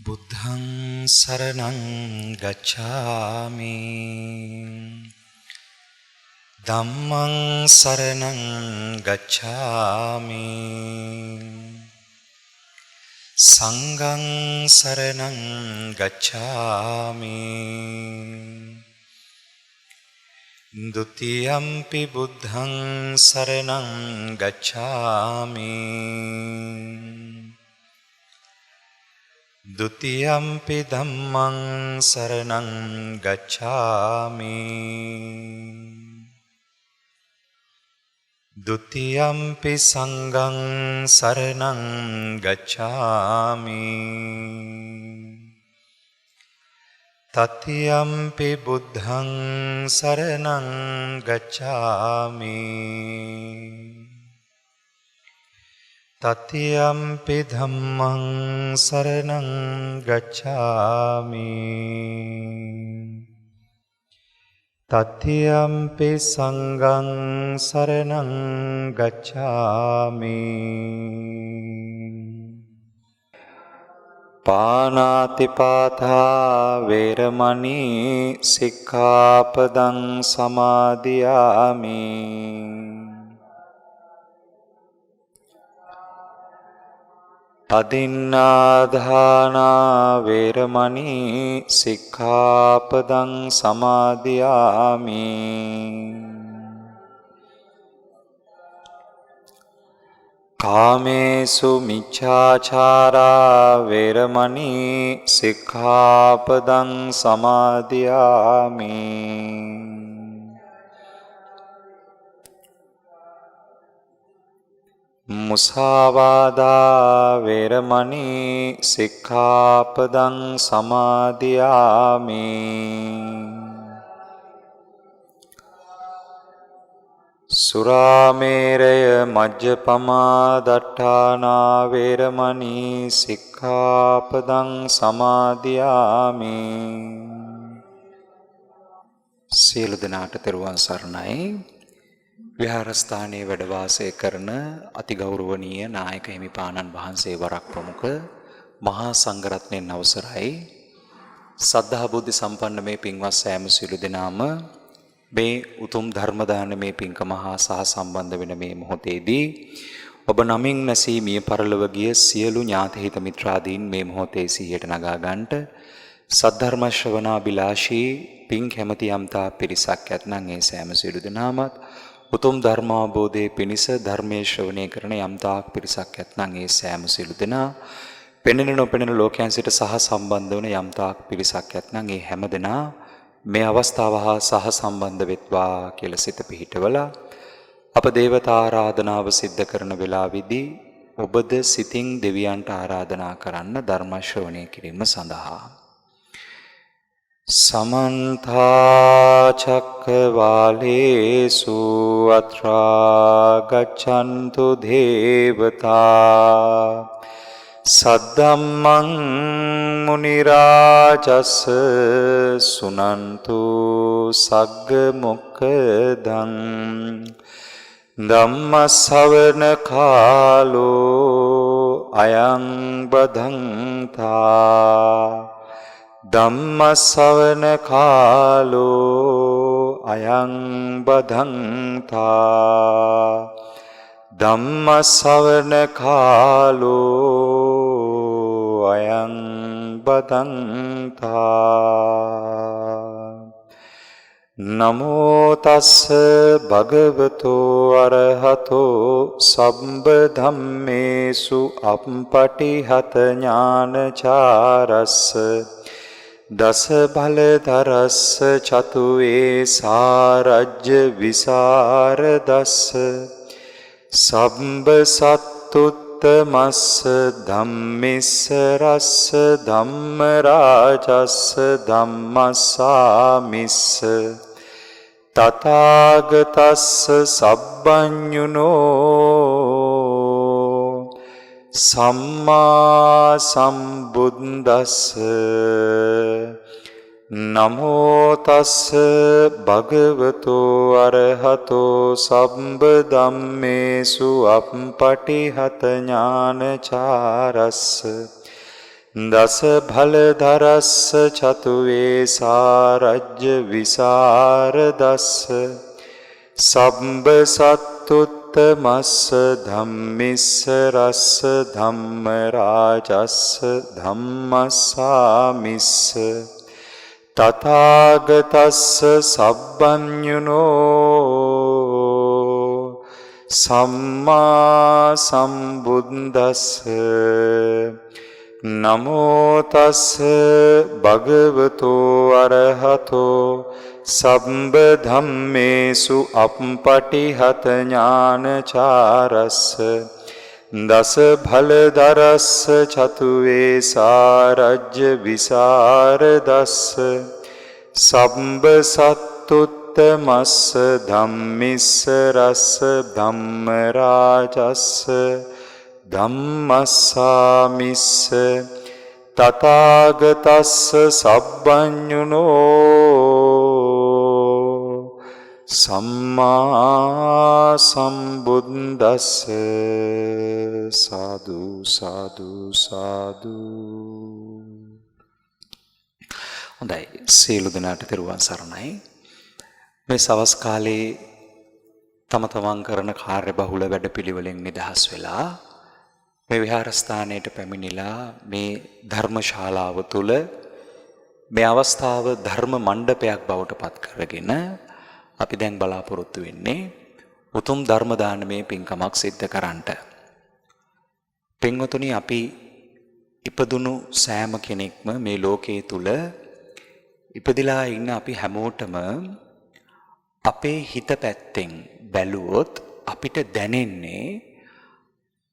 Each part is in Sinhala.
බුද්ධං සරණං ගච්ඡාමි ධම්මං සරණං ගච්ඡාමි සංඝං සරණං ගච්ඡාමි ဒုတိယံ පි බුද්ධං සරණං ගච්ඡාමි द्वितीयम्पि धम्मं शरणं गच्छामि द्वितीयम्पि संघं शरणं गच्छामि तृतीयम्पि बुद्धं शरणं गच्छामि तृतीयम्पि धम्मं शरणं गच्छामि तृतीयम्पि संघं शरणं गच्छामि पानातिपाता वैरमणि सिक्खापदं समादियामि අදින්නාදානා වේරමණී සික්ඛාපදං සමාදියාමි කාමේසු මිච්ඡාචාරා වේරමණී සික්ඛාපදං සමාදියාමි මුසාවාදා වේරමණී සික්ඛාපදං සමාදියාමි සුරාමේරය මජ්ජපමා දට්ඨානා වේරමණී සික්ඛාපදං සමාදියාමි සියලු දෙනාට තෙරුවන් සරණයි විහාරස්ථානයේ වැඩ වාසය කරන අතිගෞරවනීය නායක හිමිපාණන් වහන්සේ වරක් ප්‍රමුඛ මහා සංඝරත්නයන් අවසරයි සද්ධා බුද්ධ සම්පන්න මේ පින්වත් සෑම සිළු දෙනාම මේ උතුම් ධර්ම දානමේ පින්කම හා සහ සම්බන්ධ වෙන මේ මොහොතේදී ඔබ නමින් නැසී මිය පරලොව ගිය සියලු ඥාති හිත මිත්‍රාදීන් මේ මොහොතේ සිහියට නගා ගන්නට සද්ධර්ම ශ්‍රවණාබිලාෂී පින් කැමැති යම්තා පිරිසක් ඇතනම් ඒ සෑම සිළු දෙනාමත් උතුම් ධර්මාබෝධයේ පිණිස ධර්මයේ ශ්‍රවණය කරන යම්තාක් පිරිසක් ඇතනම් ඒ සෑම සිළු දෙනා පෙනෙන නොපෙනෙන ලෝකයන් සිට සහ සම්බන්ධ වන යම්තාක් පිරිසක් ඇතනම් ඒ හැම දෙනා මේ අවස්ථාව හා සහ සම්බන්ධ වෙත්වා කියලා සිත පිහිටවලා අප දේවතා ආරාධනාව සිද්ධ කරන වෙලාවේදී ඔබද සිතින් දෙවියන්ට ආරාධනා කරන්න ධර්ම ශ්‍රවණය කිරීම සඳහා සමන්තා චක්කවාලේසු අත්‍රා ගච්ඡන්තු දේවතා සද්දම්මං මුනි රාජස් සුනන්තු සග්ග මොක්ඛදං ධම්ම ශ්‍රවණ කාලෝ අයං බදන්තා ධම්ම ශ්‍රවණ කාලෝ අයං බදන්තා ධම්ම ශ්‍රවණ කාලෝ අයං බදන්තා නමෝ තස්ස භගවතෝ අරහතෝ සම්බ ධම්මේසු අප්පටිහත ඥානචාරස්ස දස බලධරස්ස චතුවේ සාරජ්‍ය විසරදස්ස සම්බ සත්තුත්තමස්ස ධම්මිස්ස රස්ස ධම්ම රාජස්ස ධම්මස්සාමිස්ස තථාගතස්ස සබ්බඤුනෝ සම්මා සම්බුද්දස්ස නමෝ තස්ස භගවතෝ අරහතෝ සම්බ ධම්මේසු අප්පටිහත ඥානචාරස්ස දස භලධරස්ස චතුවේ සාරජ්‍ය විසරදස්ස සබ්බ සත්තුත්තමස්ස ධම්මිස්ස රස්ස ධම්ම රාජස්ස ධම්මස්සාමිස්ස තථාගතස්ස සබ්බඤුනෝ සම්මා සම්බුද්දස්ස නමෝ තස්ස භගවතෝ අරහතෝ සම්බ ධම්මේසු අප්පටිහත ඥානචාරස්ස දස භලධරස්ස චතුවේ සාරජ්‍ය විසරදස්ස සම්බ සත්තුත්තමස්ස ධම්මිස්ස රස්ස ධම්ම රාජස්ස ධම්මස්සාමිස්ස තථාගතස්ස සබ්බඤුනෝ සම්මා සම්බුද්දස්ස සාදු සාදු සාදු. හොඳයි, සියලු දෙනාට තෙරුවන් සරණයි. මේ සවස් කාලේ තම තමන් කරන කාර්ය බහුල වැඩපිළිවෙලෙන් නිදහස් වෙලා මේ විහාරස්ථානයට පැමිණිලා මේ ධර්මශාලාව තුළ මේ අවස්ථාව ධර්ම මණ්ඩපයක් බවට පත් කරගෙන අපි දැන් බලාපොරොත්තු වෙන්නේ උතුම් ධර්ම දානමය පින්කමක් සිද්ධ කරන්නට. පින්වතුනි, අපි ඉපදුණු සෑම කෙනෙක්ම මේ ලෝකයේ තුල ඉපදිලා ඉන්න අපි හැමෝටම අපේ හිත පැත්තෙන් බැලුවොත් අපිට දැනෙන්නේ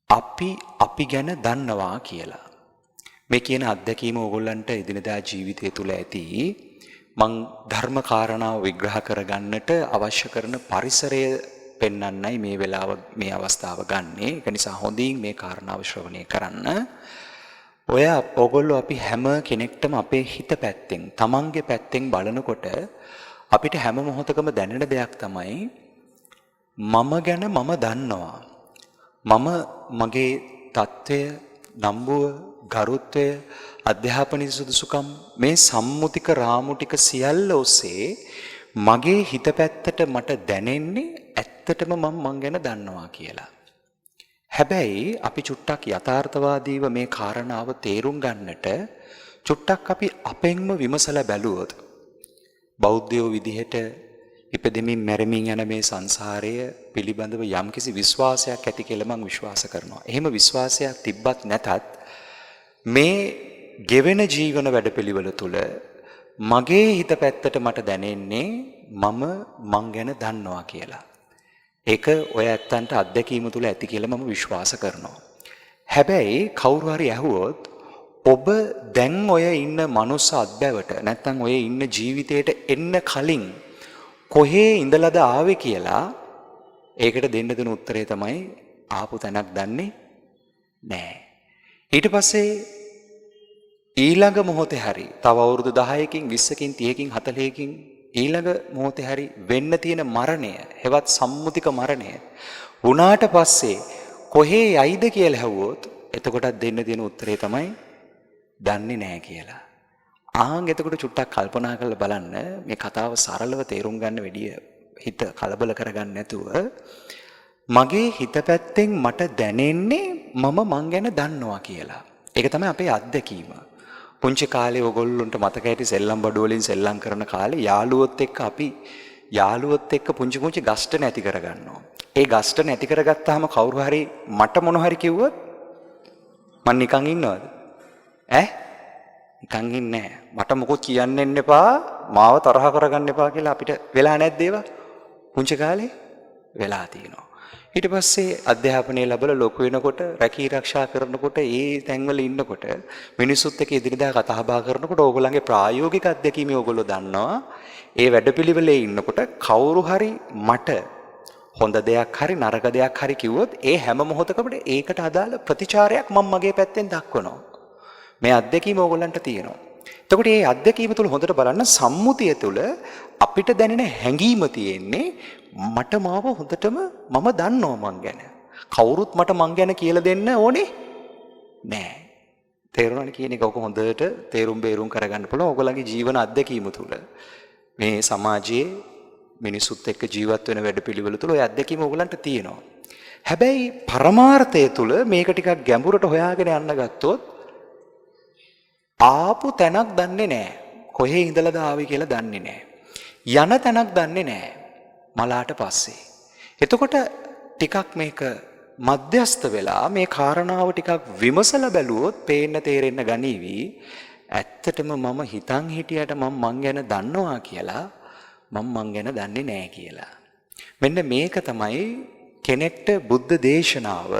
අපි ගැන දන්නවා කියලා. මේ කියන අත්දැකීම ඕගොල්ලන්ට එදිනදා ජීවිතය තුළ ඇති. මං ධර්ම කාරණාව විග්‍රහ කරගන්නට අවශ්‍ය කරන පරිසරය පෙන්වන්නයි මේ වෙලාව මේ අවස්ථාව ගන්නෙ. ඒක නිසා හොඳින් මේ කාරණාව ශ්‍රවණය කරන්න. ඕගොල්ලෝ අපි හැම කෙනෙක්ටම අපේ හිත පැත්තෙන්, තමන්ගේ පැත්තෙන් බලනකොට අපිට හැම මොහොතකම දැනෙන දෙයක් තමයි මම ගැන මම දන්නවා. මම මගේ තත්ත්වය, නම්බුව, ගරුත්වය, අධ්‍යාපනීය සුදුසුකම් මේ සම්මුතික රාමු ටික සියල්ල ඔස්සේ මගේ හිත පැත්තට මට දැනෙන්නේ ඇත්තටම මං ගැන දන්නවා කියලා. හැබැයි අපි චුට්ටක් යථාර්ථවාදීව මේ කාරණාව තේරුම් ගන්නට චුට්ටක් අපි අපෙන්ම විමසලා බැලුවොත් බෞද්ධයෝ විදිහට ඉපදෙමින් මැරෙමින් යන මේ සංසාරය පිළිබඳව යම්කිසි විශ්වාසයක් ඇති කියලා මම විශ්වාස කරනවා. එහෙම විශ්වාසයක් තිබ්බත් නැතත් මේ ගෙවෙන ජීවන වැඩපිළිවෙල තුළ මගේ හිත පැත්තට මට දැනෙන්නේ මං ගැන දන්නවා කියලා. ඒක ඔය ඇත්තන්ට අත්දැකීම තුළ ඇති කියලා මම විශ්වාස කරනවා. හැබැයි කවුරු හරි ඇහුවොත් ඔබ දැන් ඔය ඉන්න මනුස්ස අත්බැවට නැත්නම් ඔය ඉන්න ජීවිතයට එන්න කලින් කොහේ ඉඳලාද ආවේ කියලා ඒකට දෙන්න දෙන උත්තරේ තමයි ආපු තැනක් දන්නේ නැහැ. ඊට පස්සේ ඊළඟ මොහොතේ හරි තව අවුරුදු 10කින් 20කින් 30කින් 40කින් ඊළඟ මොහොතේ හරි වෙන්න තියෙන මරණය, හෙවත් සම්මුතික මරණය වුණාට පස්සේ කොහේ යයිද කියලා ඇහුවොත් එතකොටත් දෙන්න තියෙන උත්තරේ තමයි දන්නේ නැහැ කියලා. එතකොට චුට්ටක් කල්පනා කරලා බලන්න, මේ කතාව සරලව තේරුම් ගන්න වැඩිය හිත කලබල කරගන්න නැතුව මගේ හිත පැත්තෙන් මට දැනෙන්නේ මං ගැන දන්නවා කියලා. ඒක තමයි අපේ අත්දැකීම. පුංචි කාලේ ඔයගොල්ලන්ට මතක ඇති සෙල්ලම් බඩු වලින් සෙල්ලම් කරන කාලේ යාළුවොත් එක්ක පුංචි ගස්ට නැති කරගන්නවා. ඒ ගස්ට නැති කරගත්තාම කවුරු හරි මට මොන හරි කිව්වොත් මං නිකන් ඉන්නවද? නිකන් ඉන්නේ නැහැ. මට මොකොත් කියන්න එන්න එපා, මාව තරහ කරගන්න එපා කියලා අපිට වෙලා නැද්ද ඒවා? පුංචි කාලේ වෙලා තියෙනවා. ඊට පස්සේ අධ්‍යාපනය ලැබලා ලොකු වෙනකොට, රැකී ආරක්ෂා කරනකොට, ඒ තැන්වල ඉන්නකොට, මිනිසුත් එක්ක එදිනදා කතා බහ කරනකොට ඕගොල්ලන්ගේ ප්‍රායෝගික අත්දැකීම් ඕගොල්ලෝ දන්නවා. ඒ වැඩපිළිවෙලේ ඉන්නකොට කවුරු හරි මට හොඳ දෙයක් හරි නරක දෙයක් හරි කිව්වොත් ඒ හැම මොහොතකම ඒකට අදාළ ප්‍රතිචාරයක් මම මගේ පැත්තෙන් දක්වනවා. මේ අත්දැකීම ඕගොල්ලන්ට තියෙනවා. එතකොට මේ අත්දැකීම තුළ හොඳට බලන්න, සම්මුතිය තුළ අපිට දැනෙන හැඟීම තියෙන්නේ මට මාව හොඳටම මම දන්නවා මං ගැන. කවුරුත් මට මං ගැන කියලා දෙන්න ඕනේ නෑ. තේරුණානේ කියන එක. ඔක හොඳට තේරුම් බේරුම් කරගන්න පුළුවන් ඔයගොල්ලන්ගේ ජීවන අත්දැකීම තුළ. මේ සමාජයේ මිනිසුත් එක්ක ජීවත් වෙන වැඩපිළිවෙල තුළ ඔය අත්දැකීම ඔයගොල්ලන්ට තියෙනවා. හැබැයි පරමාර්ථය තුළ මේක ටිකක් ගැඹුරට හොයාගෙන යන්න ගත්තොත් ආපු තැනක් දන්නේ නැහැ. කොහේ ඉඳලාද ආවේ කියලා දන්නේ නැහැ. යන තැනක් දන්නේ නැහැ. මලාට පස්සේ. එතකොට ටිකක් මේක මධ්‍යස්ත වෙලා මේ කාරණාව ටිකක් විමසලා බැලුවොත් පේන්න තේරෙන්න ගනීවි. ඇත්තටම මම හිතන් හිටියට මං ගැන දන්නවා කියලා මං ගැන දන්නේ නැහැ කියලා. මෙන්න මේක තමයි කෙනෙක්ට බුද්ධ දේශනාව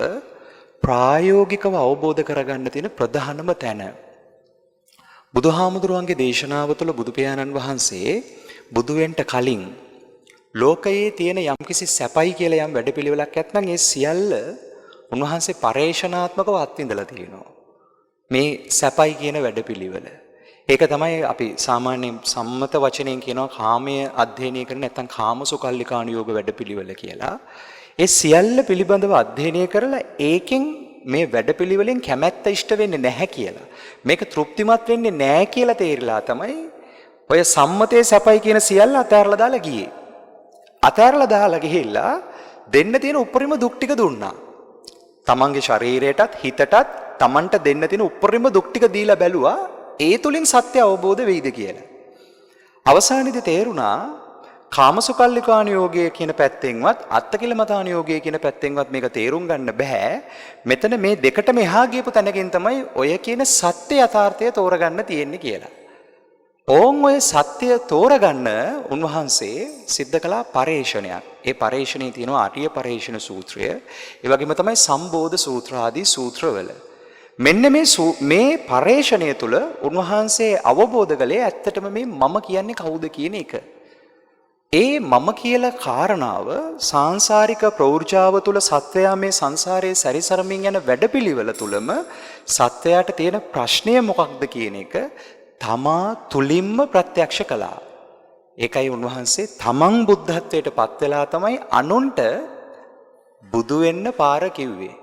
ප්‍රායෝගිකව අවබෝධ කරගන්න තියෙන ප්‍රධානම තැන. බුදුහාමුදුරුවන්ගේ දේශනාව තුළ බුදු පියාණන් වහන්සේ බුදු වෙන්න කලින් ලෝකයේ තියෙන යම්කිසි සැපයි කියලා යම් වැඩපිළිවෙලක් ඇත්නම් ඒ සියල්ල උන්වහන්සේ පරේෂණාත්මකව අත්විඳලා තියෙනවා. මේ සැපයි කියන වැඩපිළිවෙල. ඒක තමයි අපි සාමාන්‍ය සම්මත වචනයෙන් කියනවා කාමයේ අධ්‍යයනය කරන නැත්නම් කාමසුකල්ලිකානුയോഗ වැඩපිළිවෙල කියලා. ඒ සියල්ල පිළිබඳව අධ්‍යයනය කරලා ඒකෙන් මේ වැඩපිළිවෙලෙන් කැමැත්ත ඉෂ්ට වෙන්නේ නැහැ කියලා. මේක තෘප්තිමත් වෙන්නේ නැහැ කියලා තේරිලා තමයි ඔය සම්මතයේ සැපයි කියන සියල්ල අතහැරලා දාලා ගියේ. අතහැරලා දාලා ගිහිල්ලා දෙන්න තියෙන උපරිම දුක් ටික දුන්නා. තමන්ගේ ශරීරයටත් හිතටත් තමන්ට දෙන්න තියෙන උපරිම දුක් ටික දීලා බැලුවා ඒ තුලින් සත්‍ය අවබෝධ වෙයිද කියලා. අවසානයේදී තේරුණා කාමසුකල්ලිකානුയോഗය කියන පැත්තෙන්වත් අත්තකිලමතානුയോഗය කියන පැත්තෙන්වත් මේක තේරුම් ගන්න බෑ. මෙතන මේ දෙකටම එහා ගියපු තැනකින් තමයි ඔය කියන සත්‍ය යථාර්ථය තෝරගන්න තියෙන්නේ කියලා. ඕන් ඔය සත්‍ය තෝරගන්න උන්වහන්සේ සිද්ධ කළා පරේෂණයක්. ඒ පරේෂණයේ තියෙනවා ආර්ය පරේෂණ සූත්‍රය. ඒ වගේම තමයි සම්බෝධ සූත්‍ර ආදී සූත්‍රවල. මෙන්න මේ පරේෂණය තුල උන්වහන්සේ අවබෝධ කළේ ඇත්තටම මේ මම කියන්නේ කවුද කියන එක. ඒ මම කියලා කාරණාව සාංශාරික ප්‍රෞර්ජාව තුල සත්වයා මේ සංසාරයේ සැරිසරමින් යන වැඩපිළිවෙල තුලම සත්වයාට තියෙන ප්‍රශ්නය මොකක්ද කියන එක තමා තුලින්ම ප්‍රත්‍යක්ෂ කළා. ඒකයි උන්වහන්සේ තමන් බුද්ධත්වයට පත් වෙලා තමයි අනුන්ට බුදු වෙන්න පාර කිව්වේ.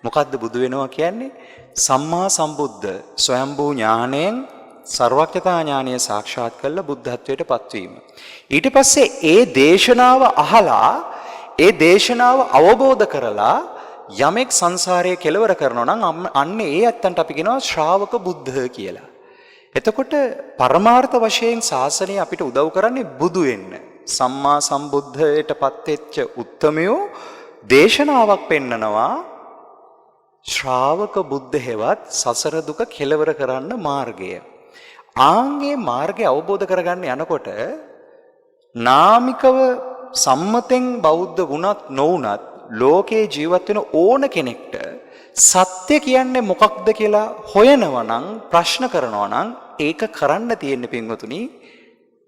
මොකද්ද බුදු වෙනවා කියන්නේ? සම්මා සම්බුද්ධ ස්වයම්බූ ඥාණයෙන් සර්වඥතා ඥානය සාක්ෂාත් කරලා බුද්ධත්වයට පත්වීම. ඊට පස්සේ ඒ දේශනාව අහලා ඒ දේශනාව අවබෝධ කරලා යමෙක් සංසාරයේ කෙලවර කරනවා නම් අන්න ඒ ඇත්තන්ට අපි කියනවා ශ්‍රාවක බුද්ධ කියලා. එතකොට පරමාර්ථ වශයෙන් ශාසනය අපිට උදව් කරන්නේ බුදු වෙන්න. සම්මා සම්බුද්ධයට පත්වෙච්ච උත්තමයෝ දේශනාවක් පෙන්නනවා ශ්‍රාවක බුද්ධ හේවත් සසර දුක කෙලවර කරන්න මාර්ගය. ආන්ගේ මාර්ගය අවබෝධ කරගන්න යනකොට නාමිකව සම්මතෙන් බෞද්ධ වුණත් නොවුණත් ලෝකේ ජීවත් වෙන ඕන කෙනෙක්ට සත්‍ය කියන්නේ මොකක්ද කියලා හොයනවා නම් ප්‍රශ්න කරනවා නම් ඒක කරන්න තියෙන්නේ පින්වතුනි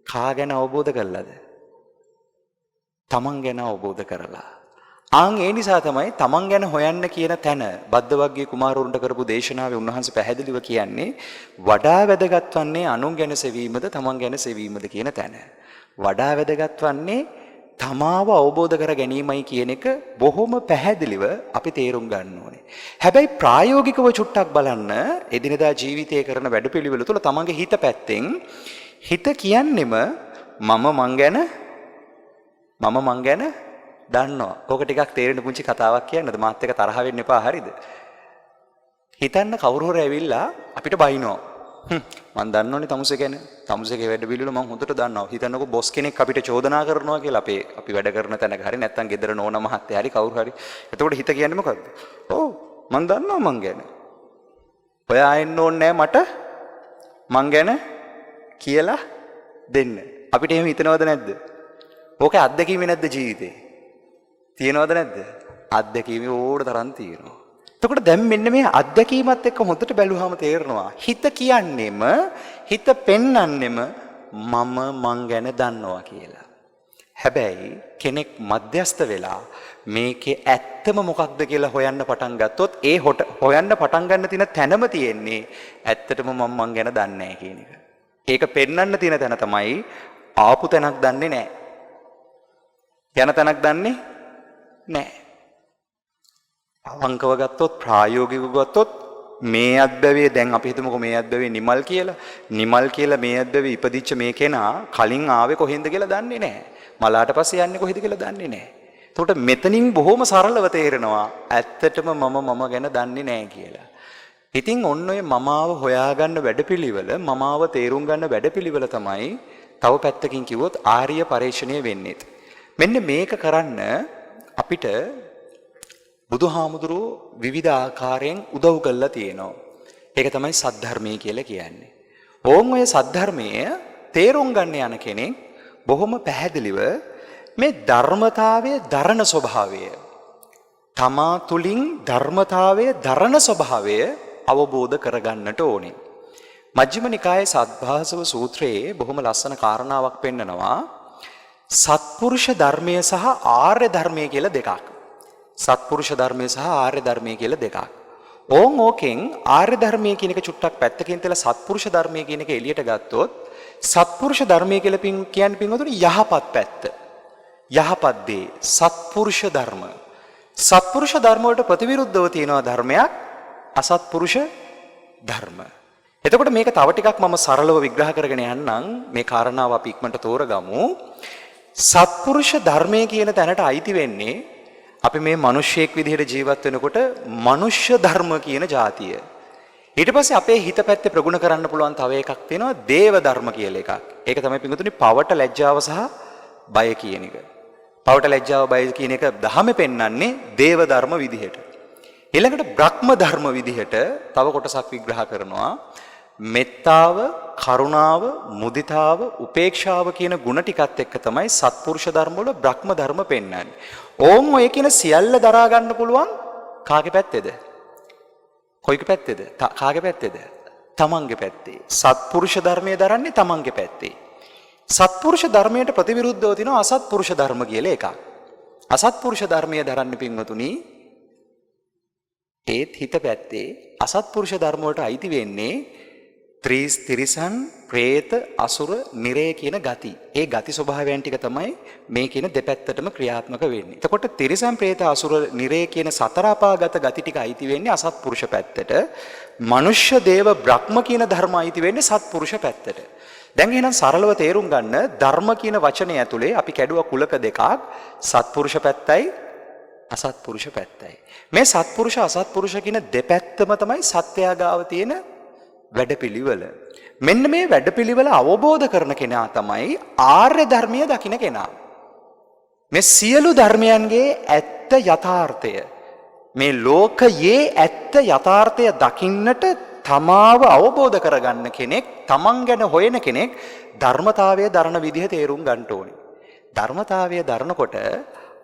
කා ගැන අවබෝධ කරලාද? තමන් ගැන අවබෝධ කරලා. ඒ නිසා තමයි තමන් ගැන හොයන්න කියන තැන බද්දවග්ගී කුමාරවරුන්ට කරපු දේශනාවේ උන්වහන්සේ පැහැදිලිව කියන්නේ වඩා වැදගත් වන්නේ අනුන් ගැන සෙවීමද තමන් ගැන සෙවීමද කියන තැන. වඩා වැදගත් වන්නේ තමාව අවබෝධ කර ගැනීමයි කියන එක බොහොම පැහැදිලිව අපි තේරුම් ගන්න ඕනේ. හැබැයි ප්‍රායෝගිකව චුට්ටක් බලන්න එදිනෙදා ජීවිතයේ කරන වැඩපිළිවෙල තුළ තමන්ගේ හිත පැත්තෙන් හිත කියන්නෙම මං ගැන දන්නවා. ඕක ටිකක් තේරෙන්න පුංචි කතාවක් කියන්නද? මාත් එක්ක තරහ වෙන්න එපා හරිද? හිතන්න කවුරු හරි ඇවිල්ලා අපිට බයිනවා. මං දන්නවනේ තමුසේ ගැන. තමුසේගේ වැඩ පිළිවෙල මං හොඳට දන්නවා. හිතන්නකෝ බොස් කෙනෙක් අපිට චෝදනා කරනවා කියලා අපි වැඩ කරන තැනක හරි නැත්නම් ගෙදර නෝනා මහත්තයා හරි කවුරු හරි. එතකොට හිත කියන්නේ මොකද්ද? ඔව් මං දන්නවා මං ගැන. ඔයා එන්න ඕනේ මට මං ගැන කියලා දෙන්න. අපිට එහෙම හිතනවද නැද්ද? ඕකේ අත්දැකීමේ නැද්ද ජීවිතේ? තියෙනවද නැද්ද? අත්දැකීමේ ඕඩ තරම් තියෙනවා. එතකොට දැන් මෙන්න මේ අත්දැකීමත් එක්ක හොඳට බැලුවාම තේරෙනවා හිත කියන්නේම හිත පෙන්වන්නෙම මං ගැන දන්නවා කියලා. හැබැයි කෙනෙක් මධ්‍යස්ත වෙලා මේකේ ඇත්තම මොකක්ද කියලා හොයන්න පටන් ගත්තොත් ඒ හොයන්න පටන් ගන්න තියෙන තැනම තියෙන්නේ ඇත්තටම මං ගැන දන්නේ නැහැ කියන එක. ඒක පෙන්වන්න තියෙන තැන තමයි ආපු තැනක් දන්නේ නැහැ. යන තැනක් දන්නේ නැහැ. අවංකව ගත්තොත් ප්‍රායෝගිකව ගත්තොත් මේ අත්බැවේ දැන් අපි හිතමුකෝ මේ අත්බැවේ නිමල් කියලා. නිමල් කියලා මේ අත්බැවේ ඉපදිච්ච මේ කෙනා කලින් ආවේ කොහෙන්ද කියලා දන්නේ නැහැ. මලාට පස්සේ යන්නේ කොහෙද කියලා දන්නේ නැහැ. එතකොට මෙතනින් බොහොම සරලව තේරෙනවා ඇත්තටම මම ගැන දන්නේ නැහැ කියලා. ඉතින් ඔන්න ඔය මමාව හොයාගන්න වැඩපිළිවෙල මමාව තේරුම් ගන්න වැඩපිළිවෙල තමයි තව පැත්තකින් කිව්වොත් ආර්ය පරිශ්‍රණය වෙන්නේ. මෙන්න මේක කරන්න අපිට බුදුහාමුදුරුවෝ විවිධ ආකාරයෙන් උදව් කළා තියෙනවා. ඒක තමයි සද්ධර්මය කියලා කියන්නේ. ඕන් ඔය සද්ධර්මය තේරුම් ගන්න යන කෙනෙක් බොහොම පැහැදිලිව මේ ධර්මතාවයේ දරණ ස්වභාවය තමා තුලින් ධර්මතාවයේ දරණ ස්වභාවය අවබෝධ කරගන්නට ඕනේ. මජ්ක්‍ධිම නිකායේ සත්භාසව සූත්‍රයේ බොහොම ලස්සන කාරණාවක් පෙන්නනවා. සත්පුරුෂ ධර්මය සහ ආර්ය ධර්මය කියලා දෙකක්. සත්පුරුෂ ධර්මය සහ ආර්ය ධර්මය කියලා දෙකක්. ඕකෙන් ආර්ය ධර්මය කියන එක චුට්ටක් පැත්තකින් තියලා සත්පුරුෂ ධර්මය කියන එක එළියට ගත්තොත් සත්පුරුෂ ධර්මය කියලා කියන්නේ පින්වතුනි යහපත් පැත්ත. යහපත් දේ සත්පුරුෂ ධර්ම. සත්පුරුෂ ධර්ම වලට ප්‍රතිවිරුද්ධව තියෙනවා ධර්මයක් අසත්පුරුෂ ධර්ම. එතකොට මේක තව ටිකක් මම සරලව විග්‍රහ කරගෙන යන්නම්. මේ කාරණාව අපි ඉක්මනට තෝරගමු. සත්පුරුෂ ධර්මය කියන තැනට අයිති වෙන්නේ අපි මේ මිනිස්සෙක් විදිහට ජීවත් වෙනකොට මනුෂ්‍ය ධර්ම කියන જાතිය. ඊට පස්සේ අපේ හිත පැත්තේ ප්‍රගුණ කරන්න පුළුවන් තව එකක් තියෙනවා දේව ධර්ම කියලා එකක්. ඒක තමයි පිටුතුනි පවට ලැජ්ජාව සහ බය කියන එක. පවට ලැජ්ජාව බය කියන එක දහමේ පෙන්වන්නේ දේව ධර්ම විදිහට. ඊළඟට බ්‍රහ්ම ධර්ම විදිහට තව කොටසක් විග්‍රහ කරනවා. මෙත්තාව, කරුණාව, මුදිතාව, උපේක්ෂාව කියන ගුණ ටිකත් එක්ක තමයි සත්පුරුෂ ධර්ම වල බ්‍රහ්ම ධර්ම පෙන්වන්නේ. ඕම් ඔය කියන සියල්ල දරා ගන්න පුළුවන් කාගේ පැත්තේද? කොයිගේ පැත්තේද? කාගේ පැත්තේද? තමන්ගේ පැත්තේ. සත්පුරුෂ ධර්මයේ දරන්නේ තමන්ගේ පැත්තේ. සත්පුරුෂ ධර්මයට ප්‍රතිවිරුද්ධව තියෙනවා අසත්පුරුෂ ධර්ම කියලා එකක්. අසත්පුරුෂ ධර්මයේ දරන්නේ පින්වතුනි ඒත් හිත පැත්තේ අසත්පුරුෂ ධර්ම වලට අයිති වෙන්නේ ත්‍රිසන්, പ്രേත, අසුර, නිරය කියන ගති. ඒ ගති ස්වභාවයන් ටික තමයි මේ කියන දෙපැත්තටම ක්‍රියාත්මක වෙන්නේ. එතකොට ත්‍රිසන්, പ്രേත, අසුර, නිරය කියන සතර අපාගත ගති ටික අයිති වෙන්නේ අසත්පුරුෂ පැත්තට. මනුෂ්‍ය, දේව, බ්‍රහ්ම කියන ධර්ම අයිති වෙන්නේ සත්පුරුෂ පැත්තට. දැන් එහෙනම් සරලව තේරුම් ගන්න ධර්ම කියන වචනේ ඇතුලේ අපි කැඩුවා කුලක දෙකක් සත්පුරුෂ පැත්තයි අසත්පුරුෂ පැත්තයි. මේ සත්පුරුෂ අසත්පුරුෂ කියන දෙපැත්තම තමයි සත්‍යගාව තියෙන වැඩපිළිවෙල. මෙන්න මේ වැඩපිළිවෙල අවබෝධ කරන කෙනා තමයි ආර්ය ධර්මය දකින කෙනා. මේ සියලු ධර්මයන්ගේ ඇත්ත යථාර්ථය මේ ලෝකයේ ඇත්ත යථාර්ථය දකින්නට තමාව අවබෝධ කරගන්න කෙනෙක්, තමන් ගැන හොයන කෙනෙක් ධර්මතාවය දරන විදිහ තේරුම් ගන්න ඕනේ. ධර්මතාවය දරනකොට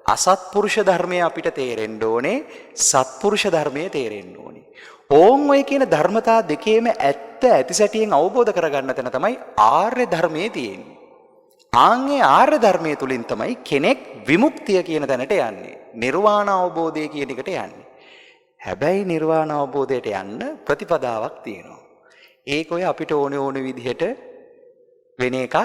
අසත්පුරුෂ ධර්මය අපිට තේරෙන්න ඕනේ, සත්පුරුෂ ධර්මය තේරෙන්න ඕනේ. ඕම් ඔය කියන ධර්මතා දෙකේම ඇත්ත ඇතිසැටියෙන් අවබෝධ කරගන්න තැන තමයි ආර්ය ධර්මයේ තියෙන්නේ. ආන්ගේ ආර්ය ධර්මයේ තුලින් තමයි කෙනෙක් විමුක්තිය කියන තැනට යන්නේ. නිර්වාණ අවබෝධය කියන එකට යන්නේ. හැබැයි නිර්වාණ අවබෝධයට යන්න ප්‍රතිපදාවක් තියෙනවා. ඒක ඔය අපිට ඕන විදිහට වෙන එකක්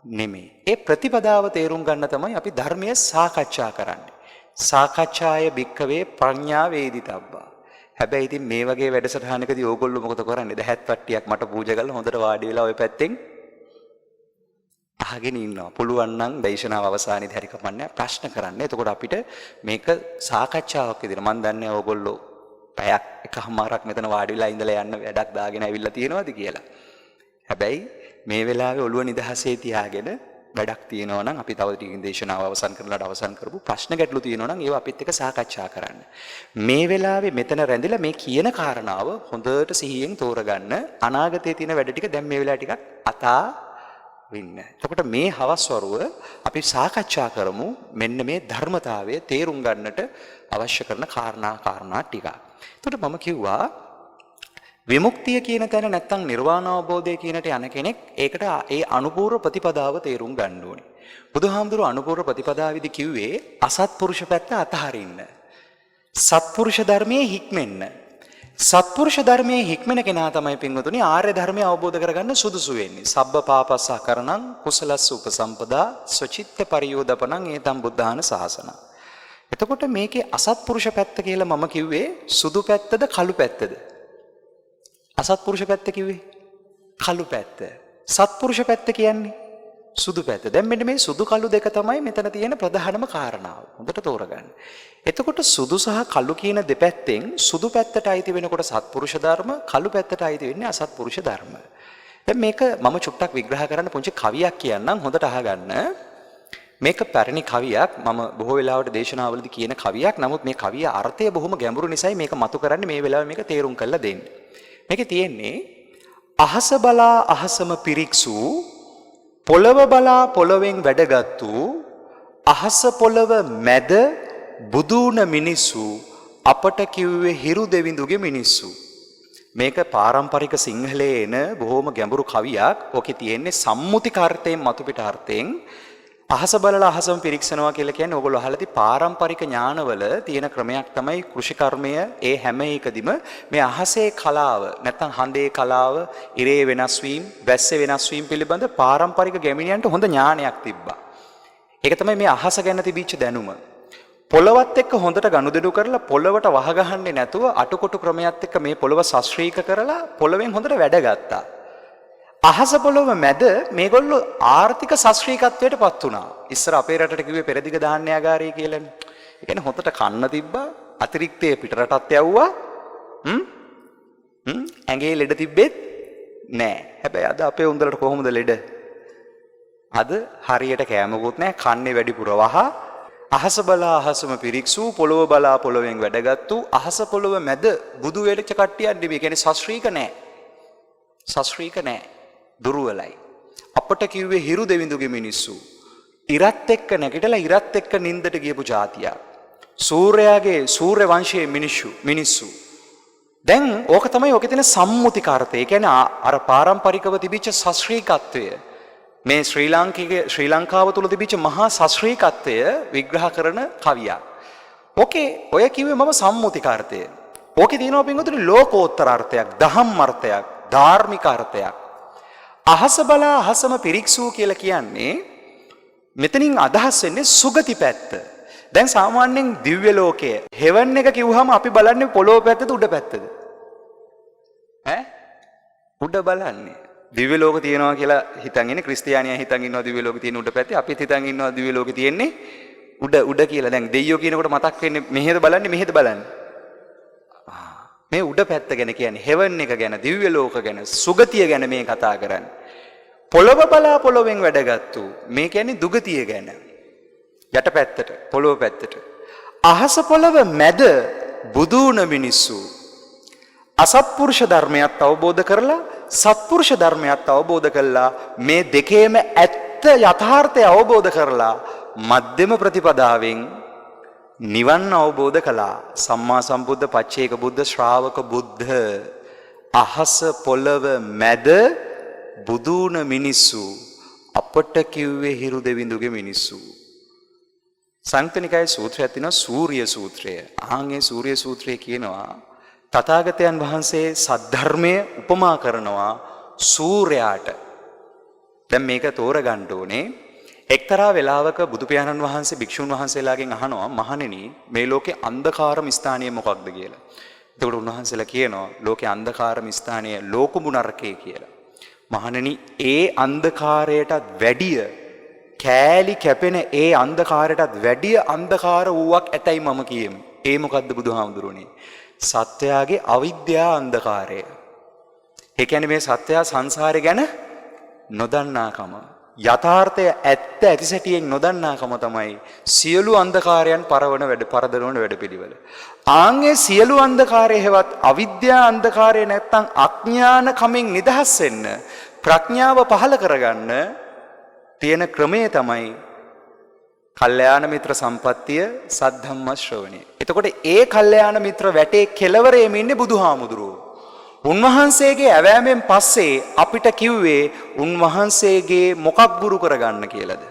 නෙමෙයි. ඒ ප්‍රතිපදාව තේරුම් ගන්න තමයි අපි ධර්මය සාකච්ඡා කරන්නේ. සාකච්ඡාය භික්ඛවේ ප්‍රඥා වේදිතබ්බා. හැබැයි ඉතින් මේ වගේ වැඩසටහනකදී ඕගොල්ලෝ මොකද කරන්නේ? දහත් වට්ටියක් මට පූජා කරලා හොඳට වාඩි වෙලා ওই පැත්තෙන් අහගෙන ඉන්නවා. පුළුවන් නම් දේශනාව අවසානයේදී හරි කමන්නේ ප්‍රශ්න කරන්න. එතකොට අපිට මේක සාකච්ඡාවක් විදිහට මම දන්නේ ඕගොල්ලෝ පැයක් එකමාරක් මෙතන වාඩි වෙලා ඉඳලා යන්න වැඩක් දාගෙන ඇවිල්ලා තියෙනවද කියලා. හැබැයි මේ වෙලාවේ ඔළුව නිදහසේ තියාගෙන වැඩක් තියෙනවා නම් අපි තව ටිකකින් දේශනාව අවසන් කරලාට අවසන් කරපු ප්‍රශ්න ගැටලු තියෙනවා නම් ඒවා අපිත් එක්ක සාකච්ඡා කරන්න. මේ වෙලාවේ මෙතන රැඳිලා මේ කියන කාරණාව හොඳට සිහියෙන් තෝරගන්න. අනාගතයේ තියෙන වැඩ ටික දැන් මේ වෙලාවේ ටිකක් අතා වෙන්න. එතකොට මේ හවස් වරුව අපි සාකච්ඡා කරමු මෙන්න මේ ධර්මතාවය තේරුම් ගන්නට අවශ්‍ය කරන කාරණා ටික. එතකොට මම කිව්වා විමුක්තිය කියන තැන නැත්තම් නිර්වාණ අවබෝධය කියනට යන කෙනෙක් ඒකට ඒ අනුපූර්ව ප්‍රතිපදාව තේරුම් ගන්න ඕනේ. බුදුහාමුදුරුවෝ අනුපූර්ව ප්‍රතිපදාවේදී කිව්වේ අසත්පුරුෂ පැත්ත අතහරින්න. සත්පුරුෂ ධර්මයේ හික්මෙන්න. සත්පුරුෂ ධර්මයේ හික්මෙන කෙනා තමයි පින්වතුනි ආර්ය ධර්මය අවබෝධ කරගන්න සුදුසු වෙන්නේ. සබ්බ පාපස්සා කරණං කුසලස්ස උපසම්පදා සචිත්ත පරියෝදපණං ඒතම් බුද්ධාන සාසන. එතකොට මේකේ අසත්පුරුෂ පැත්ත කියලා මම කිව්වේ සුදු පැත්තද කළු පැත්තද? අසත්පුරුෂ පැත්ත කිව්වේ කළු පැත්ත. සත්පුරුෂ පැත්ත කියන්නේ සුදු පැත්ත. දැන් මෙන්න මේ සුදු කළු දෙක තමයි මෙතන තියෙන ප්‍රධානම කාරණාව. හොඳට තෝරගන්න. එතකොට සුදු සහ කළු කියන දෙපැත්තෙන් සුදු පැත්තට අයිති වෙනකොට සත්පුරුෂ ධර්ම, කළු පැත්තට අයිති වෙන්නේ අසත්පුරුෂ ධර්ම. දැන් මේක මම චුට්ටක් විග්‍රහ කරන්න පුංචි කවියක් කියන්නම් හොඳට අහගන්න. මේක පැරණි කවියක්. මම බොහෝ වෙලාවට දේශනාවලදී කියන කවියක්. නමුත් මේ කවිය අර්ථය බොහොම ගැඹුරු නිසායි මේක මතු කරන්නේ මේ වෙලාවේ මේක තේරුම් කරලා දෙන්න. මේකේ තියෙන්නේ අහස බලා අහසම පිරික්සූ පොළව බලා පොළවෙන් වැඩගත්තු අහස පොළව මැද බුදුන මිනිස්සු අපට කිව්වේ හිරු දෙවිඳුගේ මිනිස්සු. මේක පාරම්පරික සිංහලයේ එන බොහොම ගැඹුරු කවියක්. ඕකේ තියෙන්නේ සම්මුතිකාර්ථයෙන් මතු පිට අර්ථයෙන් අහස බලලා අහසම පිරික්සනවා කියලා කියන්නේ ඕගොල්ලෝ අහලා තියෙන පාරම්පරික ඥානවල තියෙන ක්‍රමයක් තමයි කෘෂිකර්මය. ඒ හැම එකදීම මේ අහසේ කලාව නැත්නම් හඳේ කලාව, ඉරේ වෙනස් වීම, වැස්සේ වෙනස් වීම පිළිබඳ පාරම්පරික ගැමිණියන්ට හොඳ ඥානයක් තිබ්බා. ඒක තමයි මේ අහස ගැන තිබිච්ච දැනුම. පොළවත් එක්ක හොඳට ගනුදෙනු කරලා පොළවට වහගහන්නේ නැතුව අටකොටු ක්‍රමයක් එක්ක මේ පොළව සශ්‍රීක කරලා පොළවෙන් හොඳට වැඩ ගත්තා. අහස පොළොව මැද මේගොල්ලෝ ආර්ථික සශ්‍රීකත්වයට පත් වුණා. ඉස්සර අපේ රටට කිව්වේ පෙරදිග ධාන්‍යාගාරය කියලානේ. ඒ කියන්නේ හොඳට කන්න තිබ්බා, අතිරික්තයේ පිටරටත් යවුවා. ඇඟේ ලෙඩ තිබ්බෙත් නෑ. හැබැයි අද අපේ උන්දලට කොහොමද ලෙඩ? අද හරියට කෑමකුත් නෑ, කන්නේ වැඩිපුර වහ. අහස බලා අහසම පිරික්සූ පොළොව බලා පොළොවෙන් වැඩගත්තු අහස පොළොව මැද බුදු වෙලච්ච කට්ටියක් නෙමෙයි. කියන්නේ සශ්‍රීක නෑ. සශ්‍රීක නෑ. දුර්වලයි. අපට කිව්වේ හිරු දෙවිඳුගේ මිනිස්සු. ඉරත් එක්ක නැගිටලා ඉරත් එක්ක නින්දට ගියපු જાතියක්. සූර්යාගේ සූර්ය වංශයේ මිනිස්සු. දැන් ඕක තමයි ඕකේ තියෙන සම්මුතිකාර්ථය. ඒ කියන්නේ අර පාරම්පරිකව තිබිච්ච සශ්‍රීකත්වය මේ ශ්‍රී ලංකාව තුල තිබිච්ච මහා සශ්‍රීකත්වය විග්‍රහ කරන කවියක්. ඕකේ ඔය කිව්වේ මම සම්මුතිකාර්ථය. ඕකේ තියෙනවා පින්වතුනි ලෝකෝත්තර අර්ථයක්, දහම් අර්ථයක්, ධාර්මික අර්ථයක්. අහස බලා අහසම පිරික්සූ කියලා කියන්නේ මෙතනින් අදහස් වෙන්නේ සුගති පැත්ත. දැන් සාමාන්‍යයෙන් දිව්‍ය ලෝකය, හෙවන් එක කිව්වහම අපි බලන්නේ පොළොව පැත්තද උඩ පැත්තද? උඩ බලන්නේ. දිව්‍ය ලෝක තියෙනවා කියලා හිතන් ඉන්නේ ක්‍රිස්තියානියා හිතන් ඉන්නවා දිව්‍ය ලෝකේ තියෙන උඩ පැත්තේ. අපිත් හිතන් ඉන්නවා දිව්‍ය ලෝකේ තියෙන්නේ උඩ කියලා. දැන් දෙයියෝ කියනකොට මතක් වෙන්නේ මෙහෙද බලන්නේ මෙහෙද බලන්නේ? මේ උඩ පැත්ත ගැන කියන්නේ හෙවන් එක ගැන, දිව්‍ය ලෝක ගැන, සුගතිය ගැන මේ කතා කරන්නේ. පොළොව බලා පොළොවෙන් වැඩගත්තු මේ කියන්නේ දුගතිය ගැන. යට පැත්තට, පොළොව පැත්තට. අහස පොළොව මැද බුදුන මිනිස්සු අසත්පුරුෂ ධර්මයක් අවබෝධ කරලා සත්පුරුෂ ධර්මයක් අවබෝධ කළා. මේ දෙකේම ඇත්ත යථාර්ථය අවබෝධ කරලා මධ්‍යම ප්‍රතිපදාවෙන් නිවන් අවබෝධ කළා. සම්මා සම්බුද්ධ පච්චේක බුද්ධ ශ්‍රාවක බුද්ධ. අහස පොළව මැද බුදුන මිනිස්සු අපට කිව්වේ හිරු දෙවිඳුගේ මිනිස්සු. සංයුක්ත නිකායේ සූත්‍රයක් තියෙනවා සූර්ය සූත්‍රය. ආන්ගේ සූර්ය සූත්‍රය කියනවා තථාගතයන් වහන්සේ සද්ධර්මය උපමා කරනවා සූර්යයාට. දැන් මේක තෝරගන්න ඕනේ. එක්තරා වෙලාවක බුදු පියාණන් වහන්සේ භික්ෂුන් වහන්සේලාගෙන් අහනවා මහණෙනි මේ ලෝකේ අන්ධකාරම ස්ථානය මොකක්ද කියලා. එතකොට උන්වහන්සේලා කියනවා ලෝකේ අන්ධකාරම ස්ථානය ලෝකුඹු නරකය කියලා. මහණෙනි ඒ අන්ධකාරයටත් වැඩිය කෑලි කැපෙන ඒ අන්ධකාරයටත් වැඩිය අන්ධකාර වූවක් ඇතයි මම කියමි. ඒ මොකද්ද බුදුහාමුදුරනේ? සත්‍යයේ අවිද්‍යා අන්ධකාරය. ඒ කියන්නේ මේ සත්‍යය සංසාරය ගැන නොදන්නාකම. යථාර්ථය ඇත්ත ඇතිසැටියෙන් නොදන්නාකම තමයි සියලු අන්ධකාරයන් පරදරවන වැඩපිළිවෙල. ආන්ගේ සියලු අන්ධකාරය හෙවත් අවිද්‍යා අන්ධකාරය නැත්තම් අඥාන කමින් නිදහස් වෙන්න ප්‍රඥාව පහළ කරගන්න තියෙන ක්‍රමය තමයි කල්යාණ මිත්‍ර සම්පත්තිය සද්ධම්ම ශ්‍රවණය. එතකොට ඒ කල්යාණ මිත්‍ර වැටේ කෙලවරේම ඉන්නේ බුදුහාමුදුරුවෝ. උන්වහන්සේගේ ඇවෑමෙන් පස්සේ අපිට කිව්වේ උන්වහන්සේගේ මොකක් ගුරු කරගන්න කියලාද?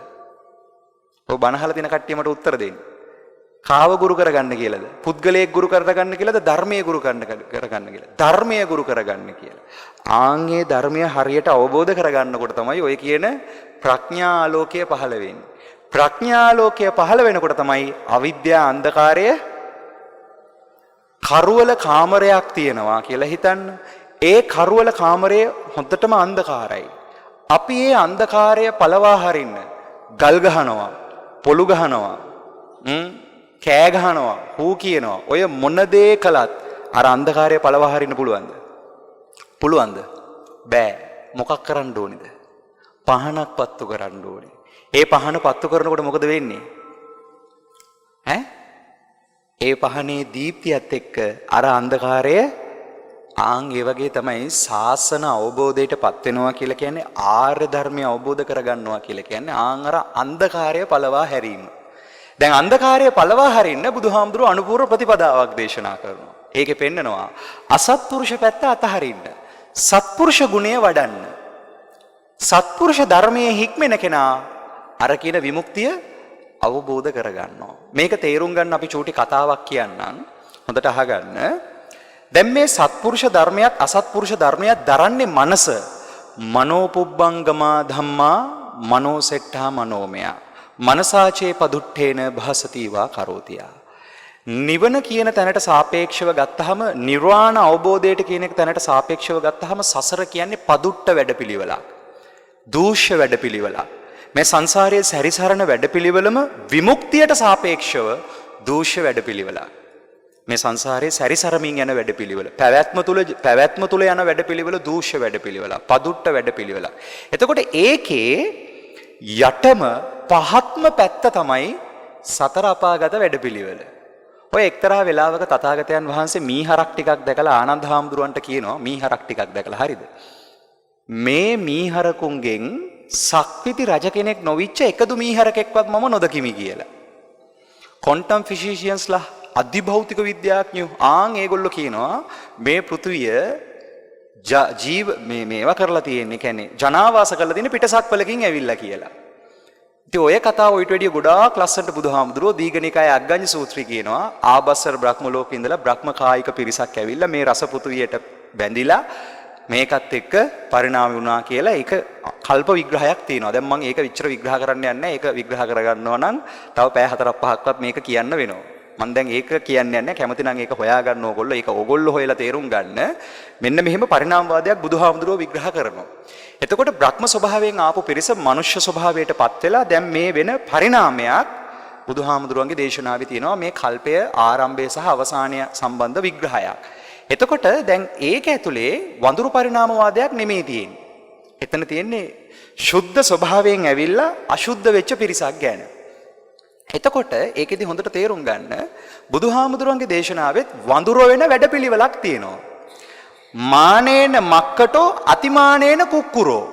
ඔය බණහල තියෙන කට්ටිය මට උත්තර දෙන්න. කාව ගුරු කරගන්න කියලාද? පුද්ගලයෙක් ගුරු කරගන්න කියලාද? ධර්මයේ ගුරු කරගන්න කියලා. ධර්මයේ ගුරු කරගන්න කියලා. ආන්ගේ ධර්මය හරියට අවබෝධ කරගන්නකොට තමයි ඔය කියන ප්‍රඥා ආලෝකය පහළ වෙන්නේ. ප්‍රඥා ආලෝකය පහළ වෙනකොට තමයි අවිද්‍යා අන්ධකාරය කරවල කාමරයක් තියෙනවා කියලා හිතන්න. ඒ කරුවල කාමරය හොඳටම අන්ධකාරයි. අපි ඒ අන්ධකාරය පළවා හරින්න ගල් ගහනවා, පොළු ගහනවා, කෑ ගහනවා, හූ කියනවා. ඔය මොන දේ කළත් අර අන්ධකාරය පළවා හරින්න පුළුවන්ද? පුළුවන්ද? බෑ. මොකක් කරන්න ඕනේද? පහනක් පත්තු කරන්න ඕනේ. ඒ පහන පත්තු කරනකොට මොකද වෙන්නේ? ඒ පහනේ දීප්තියත් එක්ක අර අන්ධකාරය ඒ වගේ තමයි ශාසන අවබෝධයට පත් වෙනවා කියලා කියන්නේ, ආර්ය ධර්මය අවබෝධ කරගන්නවා කියලා කියන්නේ අර අන්ධකාරය පළවා හැරීම. දැන් අන්ධකාරය පළවා හරින්න බුදුහාමුදුරුවෝ අනුපූර්ව ප්‍රතිපදාවක් දේශනා කරනවා. ඒකේ පෙන්නනවා අසත්පුරුෂ පැත්ත අතහරින්න, සත්පුරුෂ ගුණය වඩන්න. සත්පුරුෂ ධර්මයේ හික්මෙන කෙනා අර කියන විමුක්තිය අවබෝධ කරගන්නවා. මේක තේරුම් ගන්න අපි චූටි කතාවක් කියන්නම්. හොඳට අහගන්න. දැන් මේ සත්පුරුෂ ධර්මයක් අසත්පුරුෂ ධර්මයක් දරන්නේ මනස. මනෝපුබ්බංගමා ධම්මා මනෝසෙට්ඨා මනෝමය. මනසාචේ පදුට්ඨේන භාසතිවා කරෝතියා. නිවන කියන තැනට සාපේක්ෂව ගත්තහම, නිර්වාණ අවබෝධයට කියන එක තැනට සාපේක්ෂව ගත්තහම සසර කියන්නේ පදුට්ට වැඩපිළිවෙලක්. දූෂ්‍ය වැඩපිළිවෙලක්. මේ සංසාරයේ සැරිසරන වැඩපිළිවෙලම විමුක්තියට සාපේක්ෂව දූෂ්‍ය වැඩපිළිවෙලක්. මේ සංසාරයේ සැරිසරමින් යන වැඩපිළිවෙල, පැවැත්ම තුල යන වැඩපිළිවෙල දූෂ්‍ය වැඩපිළිවෙලක්, පදුට්ට වැඩපිළිවෙලක්. එතකොට ඒකේ යටම පහත්ම පැත්ත තමයි සතර අපාගත වැඩපිළිවෙල. ඔය එක්තරා වෙලාවක තථාගතයන් වහන්සේ මීහරක් ටිකක් දැකලා ආනන්ද හාමුදුරුවන්ට කියනවා, මීහරක් ටිකක් දැකලා හරිද? මේ මීහරකුන්ගෙන් සක්විති රජ කෙනෙක් නොවිච්ච එකදු මීහරකෙක්වත් මම නොදකිමි කියලා. ක්වොන්ටම් ෆිසිෂියන්ස්ලා, අධිභෞතික විද්‍යාඥයෝ ඒගොල්ලෝ කියනවා මේ පෘථුවිය මේවා කරලා තියෙන්නේ, කියන්නේ ජනාවාස කරලා තියෙන පිටසක්වලකින් ඇවිල්ලා කියලා. ඉතින් ඔය කතාව ඊට වැඩිය ගොඩාක් ලස්සනට බුදුහාමුදුරුවෝ දීඝනිකායේ අග්ගඤ්ඤ සූත්‍රය කියනවා, ආබස්සර බ්‍රහ්ම ලෝකේ ඉඳලා බ්‍රහ්ම කායික පිරිසක් ඇවිල්ලා මේ රස පෘථුවියට බැඳිලා මේකත් එක්ක පරිණාමය වුණා කියලා ඒක කල්ප විග්‍රහයක් තියෙනවා. දැන් මම ඒක විචාර විග්‍රහ කරන්න යන්නේ නැහැ. ඒක විග්‍රහ කරගන්නවා නම් තව පැය 4-5ක්වත් මේක කියන්න වෙනවා. මම දැන් ඒක කියන්නේ නැහැ. කැමති නම් ඒක හොයාගන්න ඕගොල්ලෝ. ඒක ඕගොල්ලෝ හොයලා තේරුම් ගන්න. මෙන්න මෙහෙම පරිණාමවාදයක් බුදුහාමුදුරුවෝ විග්‍රහ කරනවා. එතකොට බ්‍රහ්ම ස්වභාවයෙන් ආපු පිරිස මනුෂ්‍ය ස්වභාවයටපත් වෙලා දැන් මේ වෙන පරිණාමයක් බුදුහාමුදුරුවන්ගේ දේශනාවේ තියෙනවා. මේ කල්පය ආරම්භය සහ අවසානය සම්බන්ධ විග්‍රහයක්. එතකොට දැන් ඒක ඇතුලේ වඳුරු පරිණාමවාදයක් නෙමෙයි තියෙන්නේ. එතන තියෙන්නේ සුද්ධ ස්වභාවයෙන් ඇවිල්ලා අශුද්ධ වෙච්ච පිරිසක් ගැන. එතකොට ඒකෙදි හොඳට තේරුම් ගන්න බුදුහාමුදුරන්ගේ දේශනාවෙත් වඳුර වෙන වැඩපිළිවෙලක් තියෙනවා. මානේන මක්කටෝ අතිමානේන කුක්කුරෝ.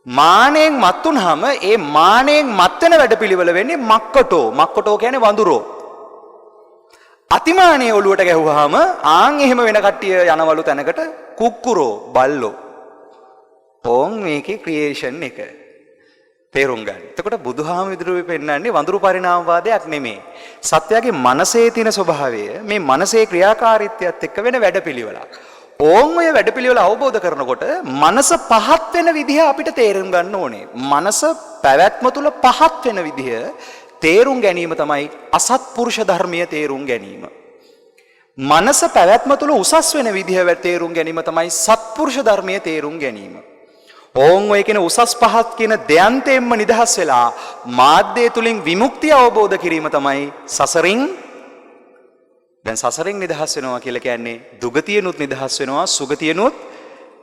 මානෙන් මත් වුනහම ඒ මානෙන් මත් වෙන වැඩපිළිවෙල වෙන්නේ මක්කටෝ. මක්කටෝ කියන්නේ වඳුරෝ. අතිමානයේ ඔළුවට ගැහුවාම එහෙම වෙන කට්ටිය යනවලු තැනකට කුක්කුරෝ, බල්ලෝ. ඕන් මේකේ ක්‍රියේෂන් එක. තේරුම් ගන්න. එතකොට බුදුහාමුදුරුවෝ පෙන්නන්නේ වඳුරු පරිණාමවාදයක් නෙමෙයි. සත්‍යයේ මනසේ තියෙන ස්වභාවය, මේ මනසේ ක්‍රියාකාරීත්වයත් එක්ක වෙන වැඩපිළිවෙලක්. ඕන් ඔය වැඩපිළිවෙල අවබෝධ කරනකොට මනස පහත් වෙන විදිහ අපිට තේරුම් ගන්න ඕනේ. මනස පැවැත්ම තුල පහත් වෙන විදිහ තේරුම් ගැනීම තමයි අසත්පුරුෂ ධර්මයේ තේරුම් ගැනීම. මනස පැවැත්ම තුල උසස් වෙන විදිහ තේරුම් ගැනීම තමයි සත්පුරුෂ ධර්මයේ තේරුම් ගැනීම. ඕන් ඔය කියන උසස් පහත් කියන දෙයන්තයෙන්ම නිදහස් වෙලා මාධ්‍ය තුලින් විමුක්තිය අවබෝධ කිරීම තමයි සසරින්. දැන් සසරින් නිදහස් වෙනවා කියලා කියන්නේ දුගතියනුත් නිදහස් වෙනවා, සුගතියනුත්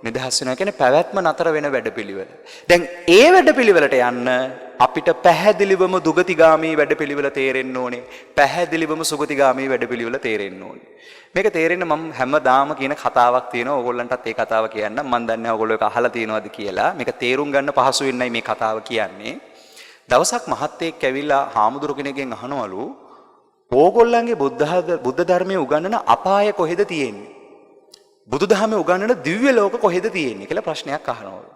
නිදහස් වෙනවා කියන්නේ පැවැත්ම නතර වෙන වැඩපිළිවෙල. දැන් ඒ වැඩපිළිවෙලට යන්න අපිට පැහැදිලිවම දුගතිගාමී වැඩපිළිවෙල තේරෙන්න ඕනේ. පැහැදිලිවම සුගතිගාමී වැඩපිළිවෙල තේරෙන්න ඕනේ. මේක තේරෙන්න මම හැමදාම කියන කතාවක් තියෙනවා. ඕගොල්ලන්ටත් ඒ කතාව කියන්න. මම දන්නේ නැහැ ඕගොල්ලෝ ඒක අහලා තියෙනවද කියලා. මේක තේරුම් ගන්න පහසු වෙන්නයි මේ කතාව කියන්නේ. දවසක් මහත්තයෙක් ඇවිල්ලා හාමුදුරු කෙනෙක්ගෙන් අහනවලු, ඕගොල්ලන්ගේ බුද්ධ ධර්මයේ උගන්වන අපාය කොහෙද තියෙන්නේ? බුදුදහමේ උගන්වන දිව්‍ය ලෝක කොහෙද තියෙන්නේ කියලා ප්‍රශ්නයක් අහනවලු.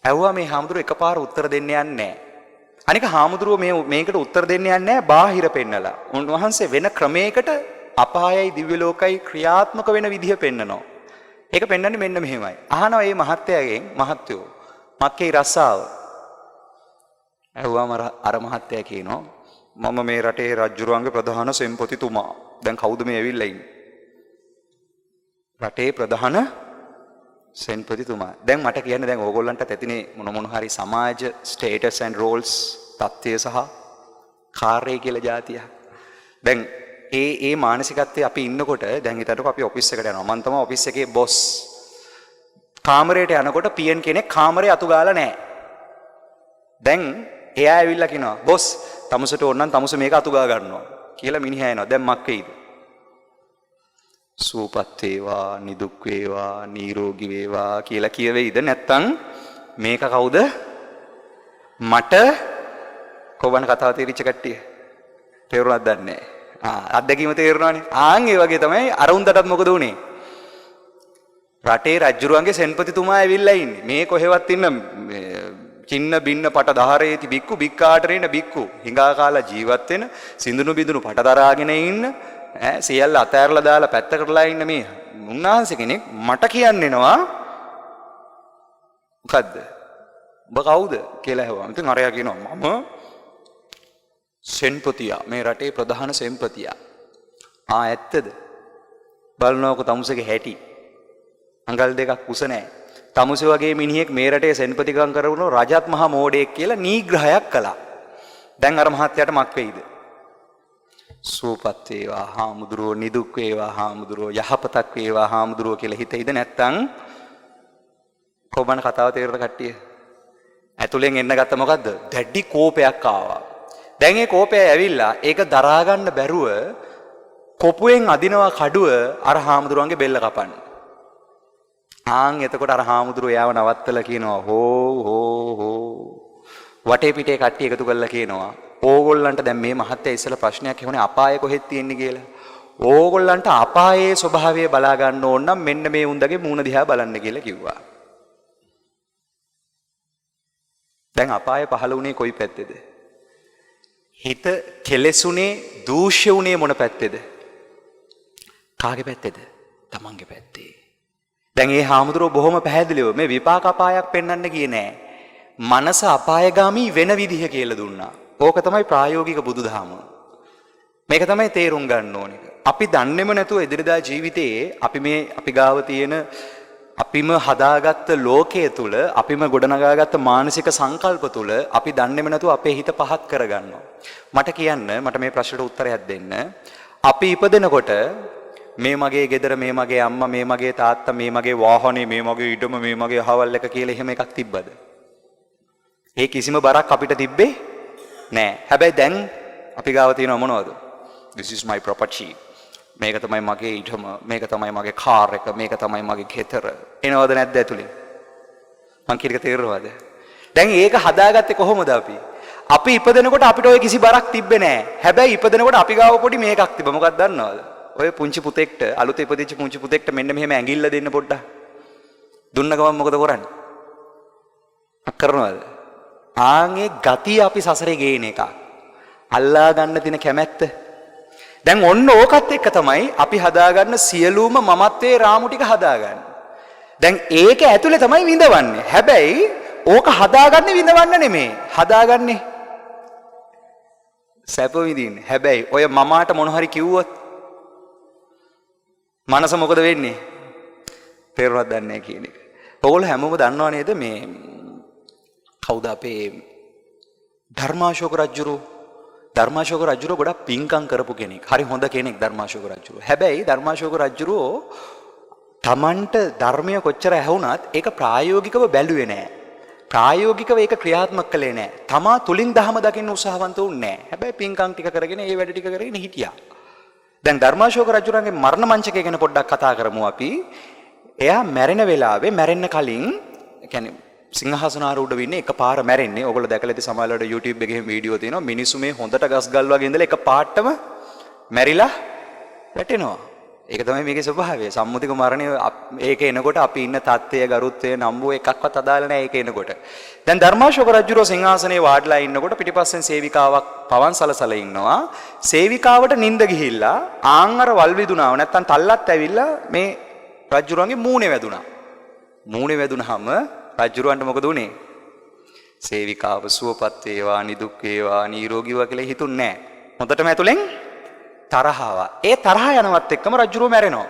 ඇහුවා මේ හාමුදුරුවෝ එකපාර උත්තර දෙන්න යන්නේ නැහැ. අනික හාමුදුරුවෝ මේකට උත්තර දෙන්න යන්නේ නැහැ බාහිර පෙන්නලා. උන්වහන්සේ වෙන ක්‍රමයකට අපායයි දිව්‍ය ලෝකයි ක්‍රියාත්මක වෙන විදිහ පෙන්නනවා. ඒක පෙන්වන්නේ මෙන්න මෙහෙමයි. අහනවා මේ මහත්තයාගෙන්, මහත්තයෝ මක්කේ රස්සාව. ඇහුවාම අර මහත්තයා කියනවා, මම මේ රටේ රජුරුවන්ගේ ප්‍රධාන සෙන්පතිතුමා. දැන් කවුද මේ ඇවිල්ලා ඉන්නේ? රටේ ප්‍රධාන සෙන්පතිතුමා. දැන් මට කියන්න දැන් ඕගොල්ලන්ට ඇතිනේ මොන හරි සමාජ ස්ටේටස් ඇන්ඩ් රෝල්ස් තත්ත්වය සහ කාර්යය කියලා જાතිය. දැන් ඒ මානසිකත්වයේ අපි ඉන්නකොට දැන් හිතන්නකො අපි ඔෆිස් එකට යනවා. මම තමයි ඔෆිස් එකේ බොස්. කාමරයට යනකොට පියන් කෙනෙක් කාමරේ අතු ගාලා නැහැ. දැන් එයා ඇවිල්ලා කියනවා බොස් තමුසට ඕන නම් තමුස මේක අතු ගා ගන්නවා කියලා මිනිහා එනවා. දැන් මක් වෙයිද? සූපත් වේවා, නිදුක් වේවා, නිරෝගී වේවා කියලා කියවෙයිද? නැත්තම් මේක කවුද? මට කොබන කතාව තේරිච්ච කට්ටිය. තේරුණාද දන්නේ නැහැ. අත්දැකීම තේරෙනවානේ. ඒ වගේ තමයි අරුන්දටත් මොකද උනේ? රටේ රජුරුවන්ගේ සෙන්පතිතුමා ඇවිල්ලා ඉන්නේ. මේ කොහෙවත් ඉන්න චින්න බින්න පට දහරේති බික්කු බික්කාටරේන බික්කු හිඟා කාලා ජීවත් වෙන සිඳුණු බිඳුණු පට දරාගෙන ඉන්න සියල්ල අතෑරලා දාලා පැත්තකටලා ඉන්න මේ උන්වහන්සේ කෙනෙක් මට කියන්නේනවා මොකද්ද? ඔබ කවුද කියලා ඇහුවා. ඉතින් අරයා කියනවා මම සෙන්පතියා මේ රටේ ප්‍රධාන සෙන්පතියා. ඇත්තද? බලනකො තමුසේගේ හැටි. අඟල් දෙකක් කුස නැහැ. තමුසේ වගේ මිනිහෙක් මේ රටේ සෙන්පතිකම් කරවන රජත් මහා මෝඩයෙක් කියලා නීග්‍රහයක් කළා. දැන් අර මහත්තයාට මක් වෙයිද? සූපත් වේවා හාමුදුරුවෝ, නිදුක් වේවා හාමුදුරුවෝ, යහපතක් වේවා හාමුදුරුවෝ කියලා හිතෙයිද? නැත්තම් කොබන කතාව තේරෙන කට්ටිය ඇතුලෙන් එන්න ගත්ත මොකද්ද? දැඩි කෝපයක් ආවා. දැන් ඒ කෝපය ඇවිල්ලා ඒක දරා ගන්න බැරුව කොපුවෙන් අදිනවා කඩුව අර හාමුදුරුවන්ගේ බෙල්ල කපන්න. එතකොට අර හාමුදුරුවෝ යාව නවත්තලා කියනවා හෝ වටේ පිටේ කට්ටිය එකතු කරලා කියනවා ඕගොල්ලන්ට දැන් මේ මහත්තයා ඉස්සලා ප්‍රශ්නයක් ඇහුනේ අපාය කොහෙද තියෙන්නේ කියලා. ඕගොල්ලන්ට අපායේ ස්වභාවය බලා ගන්න ඕන නම් මෙන්න මේ උන්දගේ මූණ දිහා බලන්න කියලා කිව්වා. දැන් අපාය පහළ වුණේ කොයි පැත්තේද? හිත කෙලෙසුනේ දූෂ්‍ය වුණේ මොන පැත්තේද? කාගේ පැත්තේද? තමන්ගේ පැත්තේ. දැන් මේ හාමුදුරුවෝ බොහොම පැහැදිලිව මේ විපාක අපායක් පෙන්වන්න ගියේ නෑ. මනස අපායගාමී වෙන විදිහ කියලා දුන්නා. ඕක තමයි ප්‍රායෝගික බුදුදහම. මේක තමයි තේරුම් ගන්න ඕනේ. අපි දන්නේම නැතුව එදිනදා ජීවිතයේ අපි ගාව තියෙන අපිම හදාගත්ත ලෝකයේ තුල අපිම ගොඩනගාගත්ත මානසික සංකල්ප තුල අපි දන්නේම නැතුව අපේ හිත පහත් කරගන්නවා. මට මේ ප්‍රශ්නට උත්තරයක් දෙන්න. අපි ඉපදෙනකොට මේ මගේ ගෙදර, මේ මගේ අම්මා, මේ මගේ තාත්තා, මේ මගේ වාහනේ, මේ මගේ ඉඩම, මේ මගේ අහවල් එක කියලා එහෙම එකක් තිබ්බද? ඒ කිසිම බරක් අපිට තිබ්බේ නෑ. හැබැයි දැන් අපි ගාව තියෙනව මොනවද? This is my property. මේක තමයි මගේ ඉඩම, මේක තමයි මගේ කාර් එක, මේක තමයි මගේ ගෙදර. එනවද නැද්ද ඇතුලේ? මං කියන එක තේරෙනවද? දැන් ඒක හදාගත්තේ කොහොමද අපි? අපි ඉපදෙනකොට අපිට ඔය කිසි බරක් තිබ්බේ නෑ. හැබැයි ඉපදෙනකොට අපි ගාව පොඩි මේකක් තිබ්බා. මොකක්ද දන්නවද? ඔය පුංචි පුතෙක්ට, අලුත ඉපදිච්ච පුංචි පුතෙක්ට මෙන්න මෙහෙම ඇඟිල්ල දෙන්න පොඩ්ඩක්. දුන්න ගමන් මොකද කරන්නේ? කරනවද? ඒ ගතිය අපි සසරේ ගේන එක. අල්ලා ගන්න තියෙන කැමැත්ත. දැන් ඔන්න ඕකත් එක්ක තමයි අපි හදාගන්න සියලුම මමත්වයේ රාමු ටික හදාගන්නේ. දැන් ඒක ඇතුලේ තමයි විඳවන්නේ. හැබැයි ඕක හදාගන්නේ විඳවන්න නෙමෙයි. හදාගන්නේ සැප විඳින්නේ. හැබැයි ඔය මමාට මොන හරි කිව්වොත් මනස මොකද වෙන්නේ? තේරුණාද දන්නේ නැහැ කියන එක. ඔයගොල්ලෝ හැමෝම දන්නව නේද මේ කවුද අපේ ධර්මාශෝක රජුරෝ ගොඩක් පිංකම් කරපු කෙනෙක්. හරි හොඳ කෙනෙක් ධර්මාශෝක රජුරෝ. හැබැයි ධර්මාශෝක රජුරෝ Tamanට ධර්මය කොච්චර ඇහුණත් ඒක ප්‍රායෝගිකව බැලුවේ නැහැ. ප්‍රායෝගිකව ඒක ක්‍රියාත්මක කළේ නැහැ. තමා තුලින් ධහම දකින්න උත්සාහවන්ත වුණේ නැහැ. හැබැයි පිංකම් ටික කරගෙන ඒ වැඩ ටික කරගෙන හිටියා. දැන් ධර්මාශෝක රජුරන්ගේ මරණ මංචකය ගැන පොඩ්ඩක් කතා කරමු අපි. එයා මැරෙන වෙලාවේ මැරෙන්න කලින් කියන්නේ සිංහාසනාරූඪ වෙන්නේ එකපාර මැරෙන්නේ. ඔයගොල්ලෝ දැකලා ඇති සමහරවල්ලාට YouTube එකේ වීඩියෝ තියෙනවා. මිනිස්සු මේ හොඳට ගස් ගල් වගේ ඉඳලා එක පාටම මැරිලා වැටෙනවා. ඒක තමයි මේකේ ස්වභාවය. සම්මුතික මරණය ඒක එනකොට අපි ඉන්න තත්ත්වය, ගරුත්වය, නම්බුව එකක්වත් අදාළ නැහැ ඒක එනකොට. දැන් ධර්මාශෝක රජුරෝ සිංහාසනේ වාඩිලා ඉන්නකොට පිටිපස්සෙන් සේවිකාවක් පවන් සලසලා ඉන්නවා. සේවිකාවට නිින්ද ගිහිල්ලා අර වල් විදුනාව නැත්තම් තල්ලත් ඇවිල්ලා මේ රජුරන්ගේ මූණේ වැදුනා. මූණේ වැදුනහම රජුරවන්ට මොකද උනේ? සේවිකාව සුවපත් වේවා, නිදුක් වේවා, නිරෝගී වේවා කියලා හිතුන්නේ නැහැ. හොඳටම ඇතුලෙන් තරහව. ඒ තරහ යනවත් එක්කම රජුරෝ මැරෙනවා.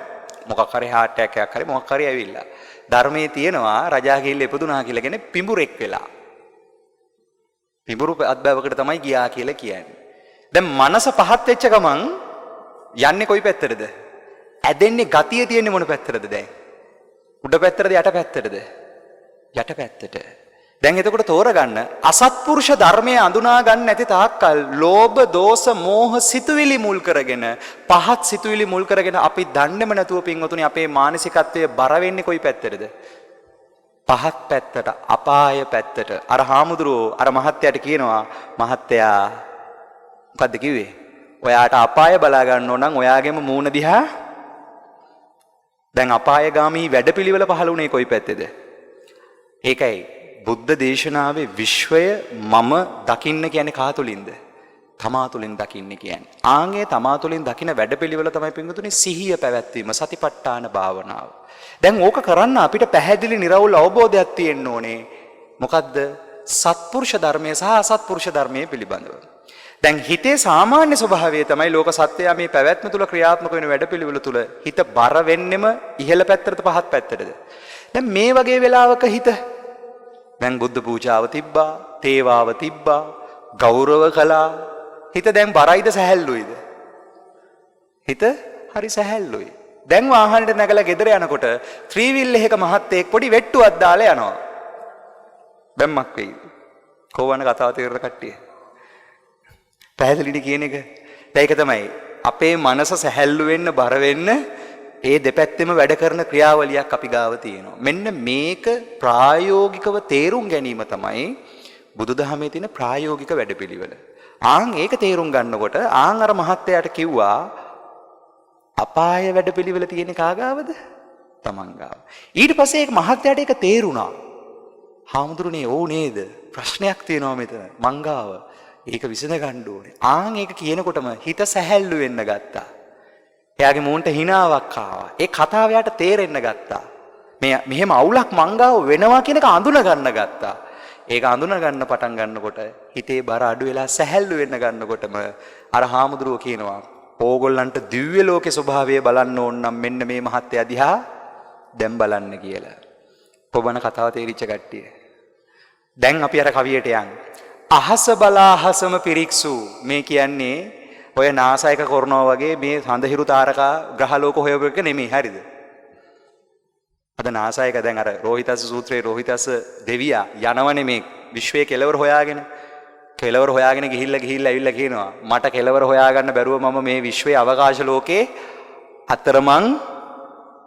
මොකක් හරි heart attack එකක් හරි මොකක් හරි ඇවිල්ලා. ධර්මයේ තියෙනවා රජා ගිහිල්ලා ඉපදුනා කියලා කියන්නේ පිඹුරෙක් වෙලා. පිඹුරු අත්බැවකට තමයි ගියා කියලා කියන්නේ. දැන් මනස පහත් වෙච්ච ගමන් යන්නේ කොයි පැත්තටද? ඇදෙන්නේ ගතිය තියෙන්නේ මොන පැත්තටද දැන්? උඩ පැත්තටද යට පැත්තටද? යට පැත්තට. දැන් එතකොට තෝරගන්න අසත්පුරුෂ ධර්මයේ අඳුනා ගන්න නැති තාක්කල් ලෝභ, දෝෂ, මෝහ සිතුවිලි මුල් කරගෙන පහත් සිතුවිලි මුල් කරගෙන අපි දන්නේම නැතුව පින්වතුනි අපේ මානසිකත්වයේ බර වෙන්නේ කොයි පැත්තටද? පහත් පැත්තට, අපාය පැත්තට. අර හාමුදුරුවෝ අර මහත්තයාට කියනවා මහත්තයා මොකද්ද කිව්වේ? ඔයාට අපාය බලා ගන්න ඕන නම් ඔයාගේම මූණ දිහා දැන් අපායගාමී වැඩපිළිවෙල පහළ වුණේ කොයි පැත්තේද? ඒකයි බුද්ධ දේශනාවේ විශ්වය මම දකින්න කියන්නේ කා තුලින්ද? තමා තුලින් දකින්න කියන්නේ. ආන්ගේ තමා තුලින් දකින්න වැඩපිළිවෙල තමයි පින්වතුනි සිහිය පැවැත්වීම, සතිපට්ඨාන භාවනාව. දැන් ඕක කරන්න අපිට පැහැදිලි නිර්වෘල් අවබෝධයක් තියෙන්න ඕනේ. මොකද්ද? සත්පුරුෂ ධර්මයේ සහ අසත්පුරුෂ ධර්මයේ පිළිබඳව. දැන් හිතේ සාමාන්‍ය ස්වභාවය තමයි ලෝක සත්‍යය මේ පැවැත්ම තුල ක්‍රියාත්මක වෙන වැඩපිළිවෙල තුල හිත බර වෙන්නෙම ඉහළ පැත්තටද පහත් පැත්තටද? දැන් මේ වගේ වෙලාවක හිත දැන් බුද්ධ පූජාව තිබ්බා, තේවාව තිබ්බා, ගෞරව කළා. හිත දැන් බරයිද සැහැල්ලුයිද? හිත හරි සැහැල්ලුයි. දැන් වාහනේට නැගලා ගෙදර යනකොට ත්‍රිවිල් එකක මහත්තයෙක් පොඩි වෙට්ටුවක් දාලා යනවා. බැම්මක් වෙයි. කොවන කතාව තේරෙන කට්ටිය. පැහැදිලිද කියන එක? දැන් ඒක තමයි අපේ මනස සැහැල්ලු වෙන්න බර වෙන්න ඒ දෙපැත්තෙම වැඩ කරන ක්‍රියාවලියක් අපි ගාව තියෙනවා. මෙන්න මේක ප්‍රායෝගිකව තේරුම් ගැනීම තමයි බුදුදහමේ තියෙන ප්‍රායෝගික වැඩපිළිවෙල. ආන් ඒක තේරුම් ගන්නකොට ආන් අර මහත්තයාට කිව්වා අපාය වැඩපිළිවෙල තියෙන කාගාවද? තමන් ගාව. ඊට පස්සේ ඒක මහත්තයාට ඒක තේරුණා. හාමුදුරනේ ඕ නේද? ප්‍රශ්නයක් තියෙනවා මෙතන මං ගාව. ඒක විසඳ ගන්න ඕනේ. ආන් ඒක කියනකොටම හිත සැහැල්ලු වෙන්න ගත්තා. එයාගේ මූණට හිනාවක් ආවා. ඒ කතාව යාට තේරෙන්න ගත්තා. මෙහෙම අවුලක් මංගාව වෙනවා කියන එක අඳුන ගන්න ගත්තා. ඒක අඳුන ගන්න පටන් ගන්නකොට හිතේ බර අඩු වෙලා සැහැල්ලු වෙන්න ගන්නකොටම අර හාමුදුරුවෝ කියනවා ඕගොල්ලන්ට දිව්‍ය ලෝකේ ස්වභාවය බලන්න ඕන නම් මෙන්න මේ මහත්ය දිහා දැන් බලන්න කියලා. කොබන කතාව තේරිච්ච කට්ටිය. දැන් අපි අර කවියට යන්. අහස බලා අහසම පිරික්සු මේ කියන්නේ ඔය නාසයක කරනවා වගේ මේ සඳහිරු තාරකා ග්‍රහලෝක හොයපු එක නෙමෙයි. හරිද? අද නාසයක දැන් අර රෝහිතස්ස සූත්‍රයේ රෝහිතස්ස දෙවියා යනවනේ මේ විශ්වයේ කෙලවර හොයාගෙන. කෙලවර හොයාගෙන ගිහිල්ලා ඇවිල්ලා කියනවා මට කෙලවර හොයාගන්න බැරුව මම මේ විශ්වයේ අවකාශ ලෝකේ අතරමං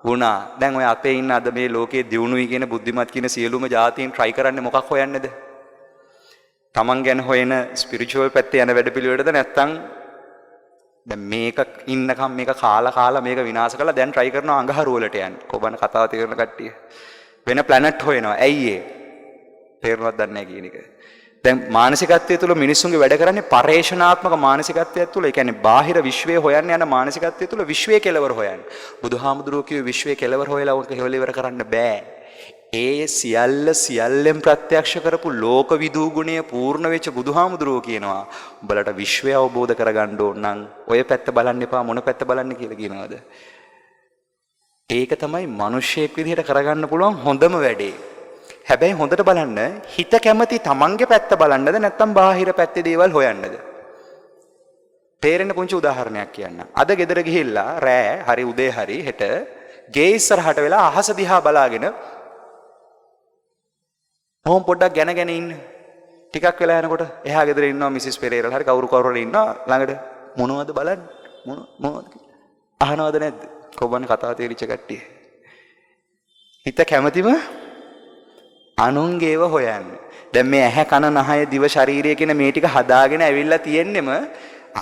වුණා. දැන් ඔය අපේ ඉන්න අද මේ ලෝකයේ දියුණුවයි කියන බුද්ධිමත් කියන සියලුම જાතීන් try කරන්නේ මොකක් හොයන්නේද? තමන් ගැන හොයන ස්පිරිචුවල් පැත්තේ යන වැඩපිළිවෙලටද නැත්නම් දැන් මේක ඉන්නකම් මේක කාලා මේක විනාශ කරලා දැන් try කරනවා අඟහරු වලට යන්න. කොබන කතාව තේරෙන කට්ටිය. වෙන planet හොයනවා. ඇයි ඒ? තේරුණාද දන්නේ නැහැ කියන එක. දැන් මානසිකත්වයේ තුල මිනිස්සුන්ගේ වැඩ කරන්නේ පරේෂණාත්මක මානසිකත්වයක් තුල. ඒ කියන්නේ බාහිර විශ්වයේ හොයන්න යන මානසිකත්වයේ තුල විශ්වයේ කෙලවර හොයන්න. බුදුහාමුදුරුවෝ කිව්වේ විශ්වයේ කෙලවර හොයලා උන්ක ඉවර කරන්න බෑ. ඒ සියල්ලෙන් ප්‍රත්‍යක්ෂ කරපු ලෝකවිදූ ගුණය පූර්ණ වෙච්ච බුදුහාමුදුරුවෝ කියනවා උඹලට විශ්වය අවබෝධ කරගන්න ඕන නම් ඔය පැත්ත බලන්න එපා මොන පැත්ත බලන්න කියලා කියනවාද? ඒක තමයි මිනිස්සෙක් විදිහට කරගන්න පුළුවන් හොඳම වැඩේ. හැබැයි හොඳට බලන්න හිත කැමති තමන්ගේ පැත්ත බලන්නද නැත්නම් බාහිර පැත්තේ දේවල් හොයන්නද? තේරෙන්න පුංචි උදාහරණයක් කියන්න. අද ගෙදර ගිහිල්ලා රෑ හරි උදේ හරි හෙට ගේ ඉස්සරහට වෙලා අහස දිහා බලාගෙන මොම් පොඩ්ඩක් ගැනගෙන ඉන්න. ටිකක් වෙලා යනකොට එහා ගෙදර ඉන්නවා මිසිස් පෙරේරා හරි කවුරු හරි ඉන්නවා ළඟට මොනවද බලන්නේ? මොනවද අහනවද නැද්ද? කොබන කතාව තේරිච්ච කට්ටිය. හිත කැමතිම අනුන්ගේව හොයන්න. දැන් මේ ඇහැ කන නහය දිව ශරීරය කියන මේ ටික හදාගෙන ඇවිල්ලා තියෙන්නෙම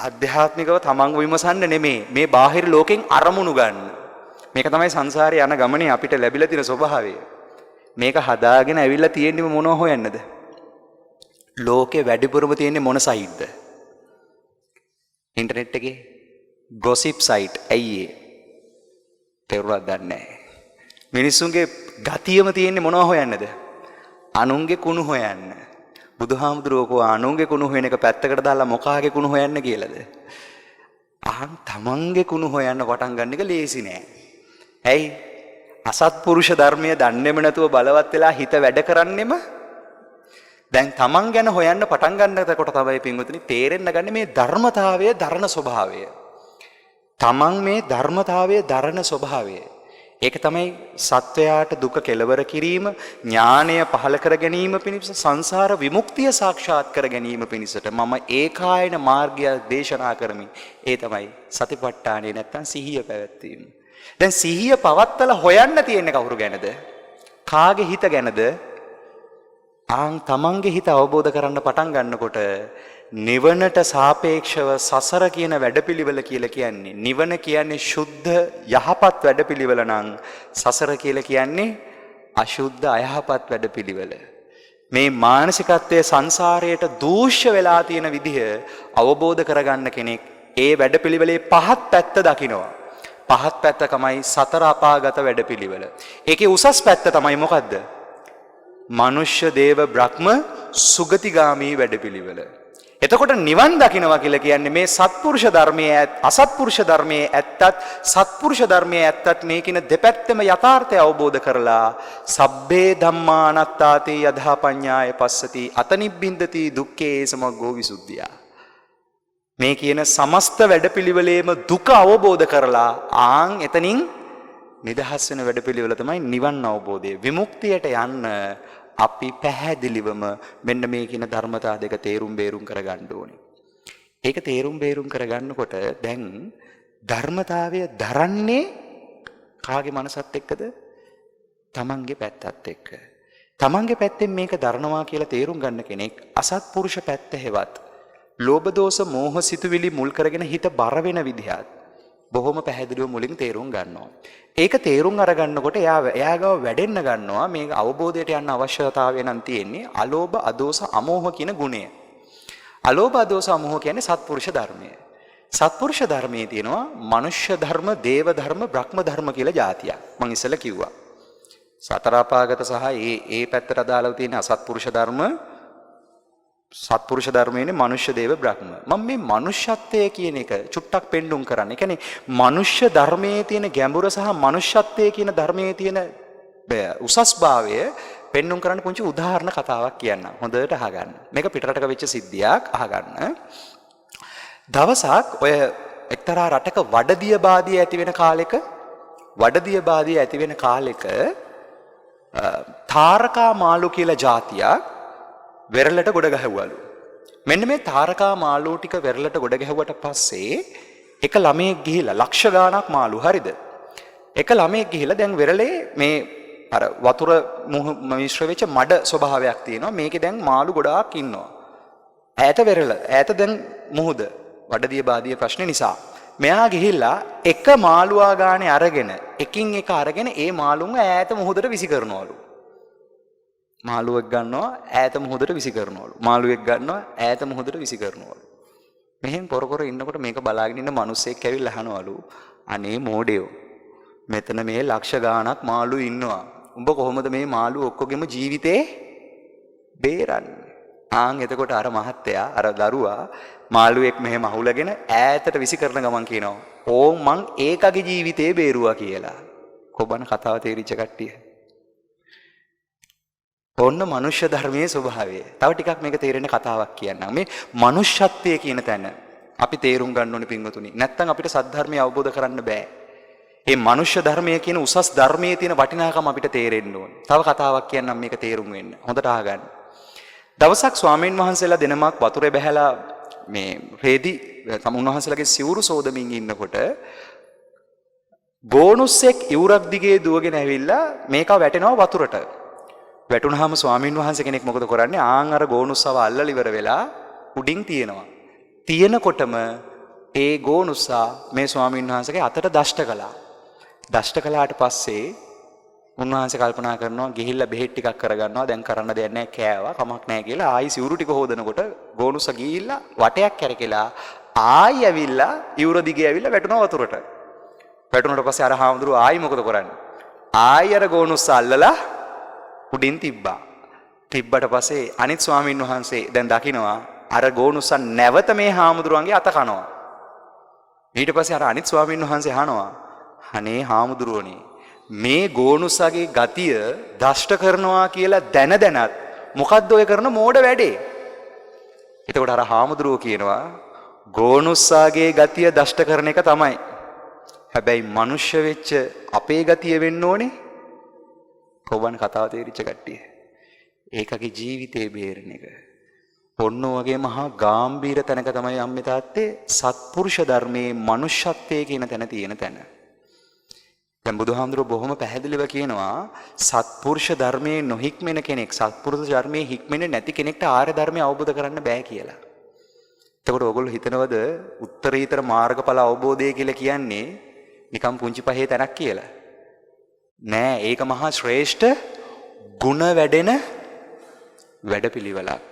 ආධ්‍යාත්මිකව තමන්ව විමසන්න නෙමෙයි. මේ බාහිර ලෝකෙන් අරමුණු ගන්න. මේක තමයි සංසාරේ යන ගමනේ අපිට ලැබිලා තියෙන ස්වභාවය. මේක හදාගෙන ඇවිල්ලා තියෙන්නේ මොනව හොයන්නද? ලෝකේ වැඩිපුරම තියෙන්නේ මොන සයිට්ද? ඉන්ටර්නෙට් එකේ ගොසිප් සයිට්. ඇයි ඒ? තේරුණාද දන්නේ නැහැ. මිනිස්සුන්ගේ ගතියම තියෙන්නේ මොනව හොයන්නද? අනුන්ගේ කුණු හොයන්න. බුදුහාමුදුරුවෝ කෝ අනුන්ගේ කුණු හොයන එක පැත්තකට දාලා මොකාගේ කුණු හොයන්න කියලාද? තමන්ගේ කුණු හොයන්න පටන් ගන්න එක ලේසි නෑ. ඇයි අසත්පුරුෂ ධර්මය දන්නේම නැතුව බලවත් වෙලා හිත වැඩ කරන්නෙම දැන් තමන් ගැන හොයන්න පටන් ගන්නකොට තමයි පින්වතුනි තේරෙන්න ගන්නේ මේ ධර්මතාවය දරණ ස්වභාවය. තමන් මේ ධර්මතාවය දරණ ස්වභාවය. ඒක තමයි සත්වයාට දුක කෙලවර කිරීම, ඥානය පහළ කර ගැනීම පිණිස, සංසාර විමුක්තිය සාක්ෂාත් කර ගැනීම පිණිසට මම ඒකායන මාර්ගය දේශනා කරමි. ඒ තමයි සතිපට්ඨානය නැත්තම් සිහිය පැවැත්වීම. දැන් සිහිය පවත්තලා හොයන්න තියෙන්නේ කවුරු ගැනද? කාගේ හිත ගැනද? තමන්ගේ හිත අවබෝධ කරන්න පටන් ගන්නකොට නිවනට සාපේක්ෂව සසර කියන වැඩපිළිවෙල කියලා කියන්නේ නිවන කියන්නේ සුද්ධ යහපත් වැඩපිළිවෙල නම් සසර කියලා කියන්නේ අශුද්ධ අයහපත් වැඩපිළිවෙල. මේ මානසිකත්වයේ සංසාරයට දූෂ්‍ය වෙලා තියෙන විදිහ අවබෝධ කරගන්න කෙනෙක් ඒ වැඩපිළිවෙලේ පහත් පැත්ත දකිනවා. පහත් පැත්ත තමයි සතර අපාගත වැඩපිළිවෙල. ඒකේ උසස් පැත්ත තමයි මොකද්ද? මනුෂ්‍ය දේව බ්‍රහ්ම සුගතිගාමී වැඩපිළිවෙල. එතකොට නිවන් දකින්නවා කියලා කියන්නේ මේ සත්පුරුෂ ධර්මයේ අසත්පුරුෂ ධර්මයේ ඇත්තත් සත්පුරුෂ ධර්මයේ ඇත්තත් මේ කියන දෙපැත්තම යථාර්ථය අවබෝධ කරලා සබ්බේ ධම්මා අනාත්තාති යදා පඤ්ඤාය පස්සති අතනිබ්බින්දති දුක්ඛේ සමග්ගෝ විසුද්ධිය. මේ කියන සමස්ත වැඩපිළිවෙලේම දුක අවබෝධ කරලා එතනින් නිදහස් වෙන වැඩපිළිවෙල තමයි නිවන් අවබෝධය. විමුක්තියට යන්න අපි පැහැදිලිවම මෙන්න මේ කියන ධර්මතා දෙක තේරුම් බේරුම් කරගන්න ඕනේ. ඒක තේරුම් බේරුම් කරගන්නකොට දැන් ධර්මතාවය දරන්නේ කාගේ මනසත් එක්කද? තමන්ගේ පැත්තත් එක්ක. තමන්ගේ පැත්තෙන් මේක දරනවා කියලා තේරුම් ගන්න කෙනෙක් අසත්පුරුෂ පැත්ත හෙවත් ලෝභ දෝෂ මෝහ සිතුවිලි මුල් කරගෙන හිත බර වෙන විදිහත් බොහොම පැහැදිලිව මුලින් තේරුම් ගන්නවා. ඒක තේරුම් අරගන්නකොට එයාගව වැඩෙන්න ගන්නවා මේ අවබෝධයට යන්න අවශ්‍යතාවය නම් තියෙන්නේ අලෝභ අදෝස අමෝහ කියන ගුණය. අලෝභ අදෝස අමෝහ කියන්නේ සත්පුරුෂ ධර්මය. සත්පුරුෂ ධර්මයේ තියෙනවා මනුෂ්‍ය ධර්ම, දේව ධර්ම, බ්‍රහ්ම ධර්ම කියලා જાතියක්. මම ඉස්සෙල්ලා කිව්වා. සතර අපාගත සහ ඒ පැත්තට අදාළව තියෙන අසත්පුරුෂ ධර්ම, සත්පුරුෂ ධර්මයේනේ මනුෂ්‍ය දේව බ්‍රහ්ම. මම මේ මනුෂ්‍යත්වය කියන එක චුට්ටක් පෙන්눔 කරන්න. ඒ කියන්නේ මනුෂ්‍ය ධර්මයේ තියෙන ගැඹුර සහ මනුෂ්‍යත්වයේ කියන ධර්මයේ තියෙන උසස්භාවය පෙන්눔 කරන්න පුංචි උදාහරණ කතාවක් කියන්නම්. හොඳට අහගන්න. මේක පිටරටක වෙච්ච සිද්ධියක් අහගන්න. දවසක් ඔය එක්තරා රටක වඩදියබාදිය ඇති වෙන කාලෙක තාරකා මාළු කියලා જાතියක් වෙරළට ගොඩ ගැහුවලු. මෙන්න මේ තාරකා මාළු ටික වෙරළට ගොඩ ගැහුවට පස්සේ එක ළමයෙක් ගිහිලා ලක්ෂ ගාණක් මාළු හරිද? එක ළමයෙක් ගිහිලා දැන් වෙරළේ මේ අර වතුර මිශ්‍ර වෙච්ච මඩ ස්වභාවයක් තියෙනවා. මේකේ දැන් මාළු ගොඩාක් ඉන්නවා. ඈත දැන් මුහුද වඩදිය බාදිය ප්‍රශ්නේ නිසා. මෙයා ගිහිල්ලා එක මාළුවා ගානේ අරගෙන එකින් එක අරගෙන ඒ මාළුන්ව ඈත මුහුදට විසි කරනවලු. මාළුවෙක් ගන්නවා ඈත මුහුදට විසි කරනවලු. මාළුවෙක් ගන්නවා ඈත මුහුදට විසි කරනවලු. මෙහෙන් පොර ඉන්නකොට මේක බලාගෙන ඉන්න මිනිස්සෙක් ඇවිල්ලා අහනවලු, අනේ මෝඩයෝ, මෙතන මේ ලක්ෂ ගාණක් මාළු ඉන්නවා. උඹ කොහොමද මේ මාළු ඔක්කොගෙම ජීවිතේ බේරන්නේ? එතකොට අර මහත්තයා අර දරුවා මාළුවෙක් මෙහෙම අහුලගෙන ඈතට විසි කරන ගමන් කියනවා, "ඕ මං ඒකගේ ජීවිතේ බේරුවා" කියලා. කොබන කතාව තේරිච්ච කට්ටිය. ඔන්න මනුෂ්‍ය ධර්මයේ ස්වභාවය. තව ටිකක් මේක තේරෙන කතාවක් කියන්නම්. මේ මනුෂ්‍යත්වය කියන තැන අපි තේරුම් ගන්න ඕනේ පින්වතුනි. නැත්තම් අපිට සද්ධර්මය අවබෝධ කරන්න බෑ. මේ මනුෂ්‍ය ධර්මය කියන උසස් ධර්මයේ තියෙන වටිනාකම අපිට තේරෙන්න ඕනේ. තව කතාවක් කියන්නම් මේක තේරුම් වෙන්න. හොඳට අහගන්න. දවසක් ස්වාමීන් වහන්සේලා දෙනමක් වතුරේ බැහැලා මේ රේදි උන්වහන්සේලාගේ සිවුරු සෝදමින් ඉන්නකොට ගෝනුස්සෙක් ඉවුරක් දිගේ දුවගෙන ඇවිල්ලා මේක වැටෙනවා වතුරට. වැටුනහම ස්වාමීන් වහන්සේ කෙනෙක් මොකද කරන්නේ? අර ගෝනුස්සව අල්ලලා ඉවර වෙලා උඩින් තියෙනවා. තියෙනකොටම ඒ ගෝනුස්සා මේ ස්වාමීන් වහන්සේගේ අතට දෂ්ට කළා. දෂ්ට කළාට පස්සේ උන්වහන්සේ කල්පනා කරනවා ගිහිල්ලා බෙහෙත් ටිකක් කරගන්නවා. දැන් කරන්න දෙයක් නැහැ, කෑවා කමක් නැහැ කියලා ආයි සිවුරු ටික හොදනකොට ගෝනුස්ස ගිහිල්ලා වටයක් කැරකෙලා ආයි ඇවිල්ලා ඉවුර දිගේ ඇවිල්ලා වැටුණා වතුරට. වැටුණාට පස්සේ අර හාමුදුරුවෝ ආයි මොකද කරන්නේ? ආයි අර ගෝනුස්ස අල්ලලා උඩින් තිබ්බා. තිබ්බට පස්සේ අනිත් ස්වාමීන් වහන්සේ දැන් දකිනවා අර ගෝනුස්ස නැවත මේ හාමුදුරුවන්ගේ අත කනවා. ඊට පස්සේ අර අනිත් ස්වාමීන් වහන්සේ අහනවා, "අනේ හාමුදුරුවනේ, මේ ගෝනුසගේ ගතිය දෂ්ට කරනවා කියලා දැන දැනත් මොකද්ද ඔය කරන මෝඩ වැඩේ? එතකොට අර හාමුදුරුවෝ කියනවා ගෝනුස්සාගේ ගතිය දෂ්ට කරන එක තමයි. හැබැයි මනුෂ්‍ය වෙච්ච අපේ ගතිය වෙන්න ඕනේ. කොබන් කතාව තේරිච්ච කට්ටිය. ඒකගේ ජීවිතේ බේරෙන එක. ඔන්න වගේ මහා ගාම්භීර තැනක තමයි අම්මේ තාත්තේ සත්පුරුෂ ධර්මයේ මනුෂ්‍යත්වයේ කියන තැන තියෙන තැන. දැන් බුදුහාමුදුරුවෝ බොහොම පැහැදිලිව කියනවා සත්පුරුෂ ධර්මයේ නොහික්මෙන කෙනෙක් සත්පුරුෂ ධර්මයේ හික්මෙන්නේ නැති කෙනෙක්ට ආර්ය ධර්මය අවබෝධ කරන්න බෑ කියලා. එතකොට ඔයගොල්ලෝ හිතනවද උත්තරීතර මාර්ගඵල අවබෝධය කියලා කියන්නේ නිකම් පුංචි පහේ තැනක් කියලා? නෑ, ඒක මහා ශ්‍රේෂ්ඨ ගුණ වැඩෙන වැඩපිළිවෙලක්.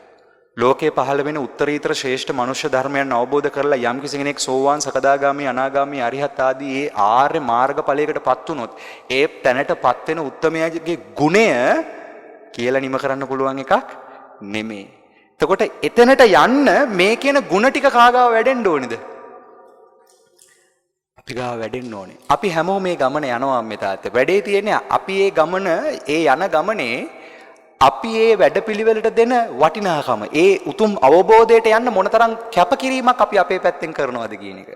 ලෝකේ පහළ වෙන උත්තරීතර ශ්‍රේෂ්ඨ මනුෂ්‍ය ධර්මයන් අවබෝධ කරලා යම් කිසි කෙනෙක් සෝවාන් සකදාගාමි අනාගාමි අරිහත් ආදී ඒ ආර්ය මාර්ගඵලයකටපත් වුණොත් ඒ තැනටපත් වෙන උත්තමයාගේ ගුණය කියලා නිම කරන්න පුළුවන් එකක් නෙමෙයි. එතකොට එතනට යන්න මේ කියන ගුණ ටික කාගාව වැඩෙන්න ඕනේද? අපි ගාව වැඩෙන්න ඕනේ. අපි හැමෝම මේ ගමන යනවා මේ තාත්තේ. වැඩේ තියෙන්නේ අපි ඒ ගමන ඒ යන ගමනේ අපි ඒ වැඩපිළිවෙලට දෙන වටිනාකම ඒ උතුම් අවබෝධයට යන්න මොනතරම් කැපකිරීමක් අපි අපේ පැත්තෙන් කරනවද කියන එක.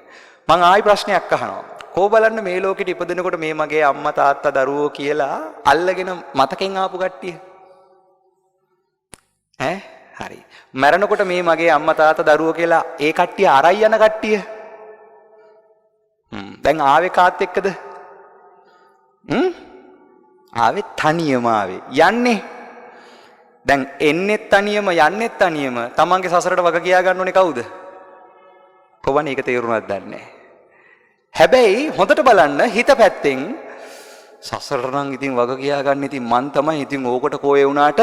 මම ආයි ප්‍රශ්නයක් අහනවා. කෝ බලන්න මේ ලෝකෙට ඉපදෙනකොට මේ මගේ අම්මා තාත්තා දරුවෝ කියලා අල්ලගෙන මතකෙන් ආපු කට්ටිය. හරි. මැරෙනකොට මේ මගේ අම්මා තාත්තා දරුවෝ කියලා ඒ කට්ටිය අරයි යන කට්ටිය. දැන් ආවේ කාත් එක්කද? ආවේ තනියම ආවේ. යන්නේ දැන් එන්නෙත් තනියම යන්නෙත් තනියම. තමන්ගේ සසරට වග කියා ගන්න ඕනේ කවුද? කොබන් ඒක තේරුණාද දන්නේ නැහැ. හැබැයි හොඳට බලන්න හිත පැත්තෙන් සසරට නම් ඉතින් වග කියා ගන්න ඉතින් මන් තමයි. ඉතින් ඕකට කෝයේ වුණාට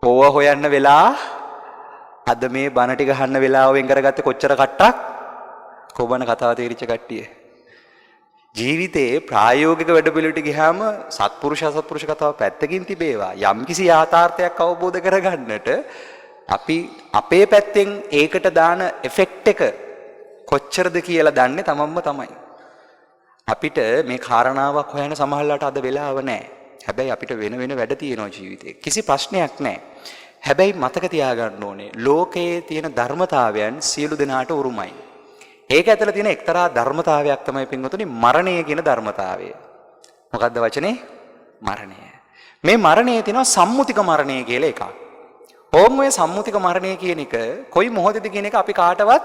ඕව හොයන්න වෙලා අද මේ බණ ටික අහන්න වෙලාව වෙන් කරගත්තේ කොච්චර කට්ටක්? කොබන කතාව තේරිච්ච කට්ටිය. ජීවිතේ ප්‍රායෝගික වැඩපිළිවෙලට ගියාම සත්පුරුෂ අසත්පුරුෂ කතාව පැත්තකින් තිබේවා. යම්කිසි යථාර්ථයක් අවබෝධ කරගන්නට අපි අපේ පැත්තෙන් ඒකට දාන එෆෙක්ට් එක කොච්චරද කියලා දන්නේ තමන්ම තමයි. අපිට මේ කාරණාවක් හොයන සමහරලාට අද වෙලාව නැහැ. හැබැයි අපිට වෙන වෙන වැඩ තියෙනවා ජීවිතේ. කිසි ප්‍රශ්නයක් නැහැ. හැබැයි මතක තියාගන්න ඕනේ ලෝකයේ තියෙන ධර්මතාවයන් සියලු දෙනාට උරුමයි. ඒක ඇතුළේ තියෙන එක්තරා ධර්මතාවයක් තමයි පින්වතුනි මරණය කියන ධර්මතාවය. මොකද්ද වචනේ? මරණය. මේ මරණයේ තියෙනවා සම්මුතික මරණය කියලා එකක්. ඕම් ඔය සම්මුතික මරණය කියන එක කොයි මොහොතේද කියන එක අපි කාටවත්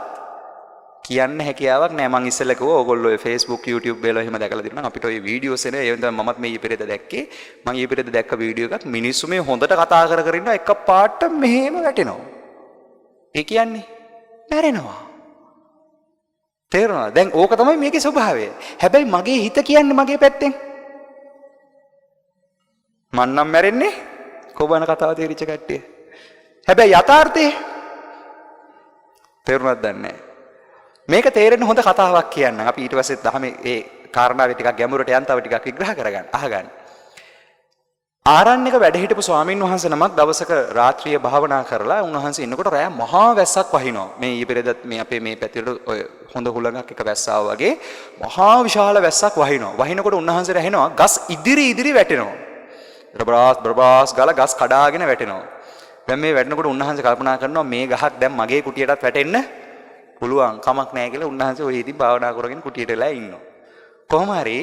කියන්න හැකියාවක් නැහැ. මං ඉස්සෙල්ලා කිව්වා ඕගොල්ලෝ ඔය Facebook YouTube වල එහෙම දැකලා දිනන අපිට ඔය වීඩියෝස් එන ඒ වෙනද මමත් මේ ඊපෙරේද දැක්කේ. මං ඊපෙරේද දැක්ක වීඩියෝ එකක් මිනිස්සු මේ හොඳට කතා කර කර ඉන්නවා එක පාට මෙහෙම වැටෙනවා. ඒ කියන්නේ මැරෙනවා. තේරුණාද? දැන් ඕක තමයි මේකේ ස්වභාවය. හැබැයි මගේ හිත කියන්නේ මගේ පැත්තෙන් මන් නම් මැරෙන්නේ කොබන කතාව තේරිච්ච කට්ටිය. හැබැයි යථාර්ථේ තේරුණාද දන්නේ නැහැ. මේක තේරෙන්න හොඳ කතාවක් කියන්න. අපි ඊට පස්සේ දහමේ ඒ කාරණාවේ ටිකක් ගැඹුරට යන් තව ටිකක් විග්‍රහ කරගන්න අහගන්න. ආරණ්‍යක වැඩ හිටපු ස්වාමීන් වහන්සේ නමක් දවසක රාත්‍රියේ භාවනා කරලා උන්වහන්සේ ඉන්නකොට රෑ මහා වැස්සක් වහිනවා. මේ ඊපෙරේදත් මේ අපේ මේ පැතිරට ඔය හොඳ හුලඟක් එක වැස්සා වගේ මහා විශාල වැස්සක් වහිනවා. වහිනකොට උන්වහන්සේට ඇහෙනවා ගස් ඉදිරි වැටෙනවා. බ්‍රබාස් ගාලා ගස් කඩාගෙන වැටෙනවා. දැන් මේ වැටෙනකොට උන්වහන්සේ කල්පනා කරනවා මේ ගහක් දැන් මගේ කුටියටත් වැටෙන්න පුළුවන් කමක් නැහැ කියලා උන්වහන්සේ ඔය ඉතින් භාවනා කරගෙන කුටියට වෙලා ඉන්නවා. කොහොම හරි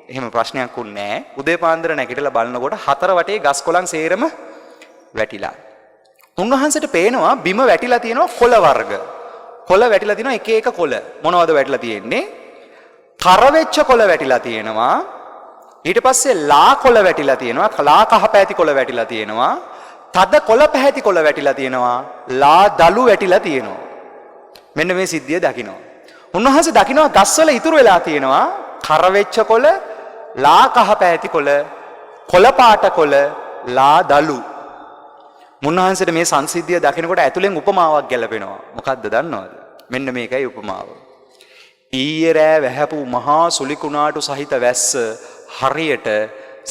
එහෙම ප්‍රශ්නයක් උන්නේ නැහැ. උදේ පාන්දර නැගිටලා බලනකොට හතර වටේ ගස් කොළන් සේරම වැටිලා. උන්වහන්සේට පේනවා බිම වැටිලා තියෙනවා කොළ වර්ග. කොළ වැටිලා තියෙනවා එක එක කොළ. මොනවද වැටිලා තියෙන්නේ? කරවෙච්ච කොළ වැටිලා තියෙනවා. ඊට පස්සේ ලා කොළ වැටිලා තියෙනවා. ලා කහ පැහැති කොළ වැටිලා තියෙනවා. තද කොළ පැහැති කොළ වැටිලා තියෙනවා. ලා දලු වැටිලා තියෙනවා. මෙන්න මේ සිද්ධිය දකිනවා. උන්වහන්සේ දකිනවා ගස්වල ඉතුරු වෙලා තියෙනවා කරවෙච්ච කොළ, ලා කහ පැහැති කොළ, කොළ පාට කොළ, ලා දලු. මුන්වහන්සේට මේ සංසිද්ධිය දකිනකොට ඇතුලෙන් උපමාවක් ගැලපෙනවා. මොකද්ද දන්නවද? මෙන්න මේකයි උපමාව. ඊයේ රෑ වැහැපු මහා සුලිකුණාටු සහිත වැස්ස හරියට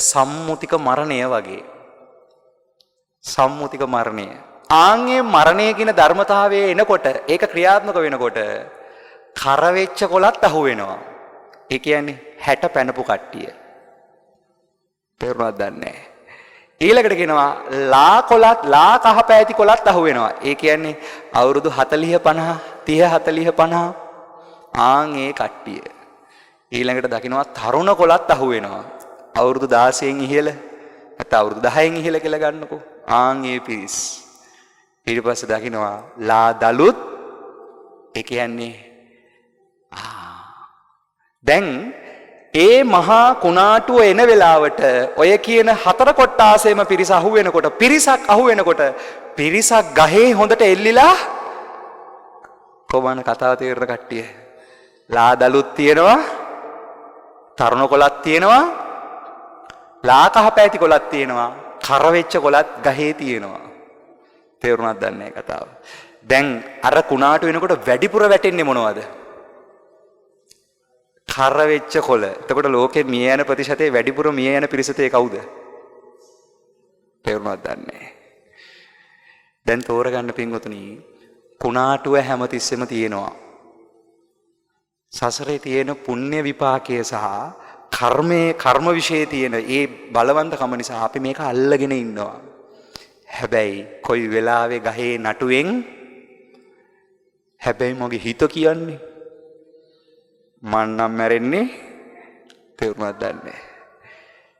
සම්මුතික මරණය වගේ. සම්මුතික මරණය. ආන්ගේ මරණය කියන ධර්මතාවයේ එනකොට ඒක ක්‍රියාත්මක වෙනකොට කරවෙච්ච කොළත් අහු වෙනවා. ඒ කියන්නේ 60 පැනපු කට්ටිය. තේරුණාද දන්නේ. ඊළඟට කියනවා ලා කොලත් ලා කහ පැහැති කොලත් අහු වෙනවා. ඒ කියන්නේ අවුරුදු 40 50 30 40 50 ආන් ඒ කට්ටිය. ඊළඟට දකින්නවා තරුණ කොලත් අහු වෙනවා. අවුරුදු 16න් ඉහළ නැත්නම් අවුරුදු 10න් ඉහළ කියලා ගන්නකෝ. ආන් ඒ පිරිස්. ඊට පස්සේ දකින්නවා ලා දලුත් ඒ කියන්නේ දැන් ඒ මහා කුණාටුව එන වෙලාවට ඔය කියන හතර කොට්ටාසෙම පිරිස අහු වෙනකොට පිරිසක් ගහේ හොඳට එල්ලිලා කොමන කතාව තේරෙන කට්ටිය ලා දලුත් තියෙනවා තරුණ කොලත් තියෙනවා ලා කහ පැහැති කොලත් තියෙනවා කර වෙච්ච කොලත් ගහේ තියෙනවා. තේරුණාද දන්නේ කතාව. දැන් අර කුණාටු වෙනකොට වැඩිපුර වැටෙන්නේ මොනවද? කර වෙච්ච කොළ. එතකොට ලෝකේ මිය යන ප්‍රතිශතයේ වැඩිපුර මිය යන පිරිසතේ කවුද? තේරුණාද දන්නේ. දැන් තෝරගන්න පින්වතුනි කුණාටුව හැමතිස්සෙම තියෙනවා. සසරේ තියෙන පුණ්‍ය විපාකයේ සහ කර්ම විශේෂයේ තියෙන ඒ බලවන්තකම නිසා අපි මේක අල්ලගෙන ඉන්නවා. හැබැයි කොයි වෙලාවෙ ගහේ නටුවෙන් හැබැයි මගේ හිත කියන්නේ මන් නම් මැරෙන්නේ තේරුණාද දන්නේ.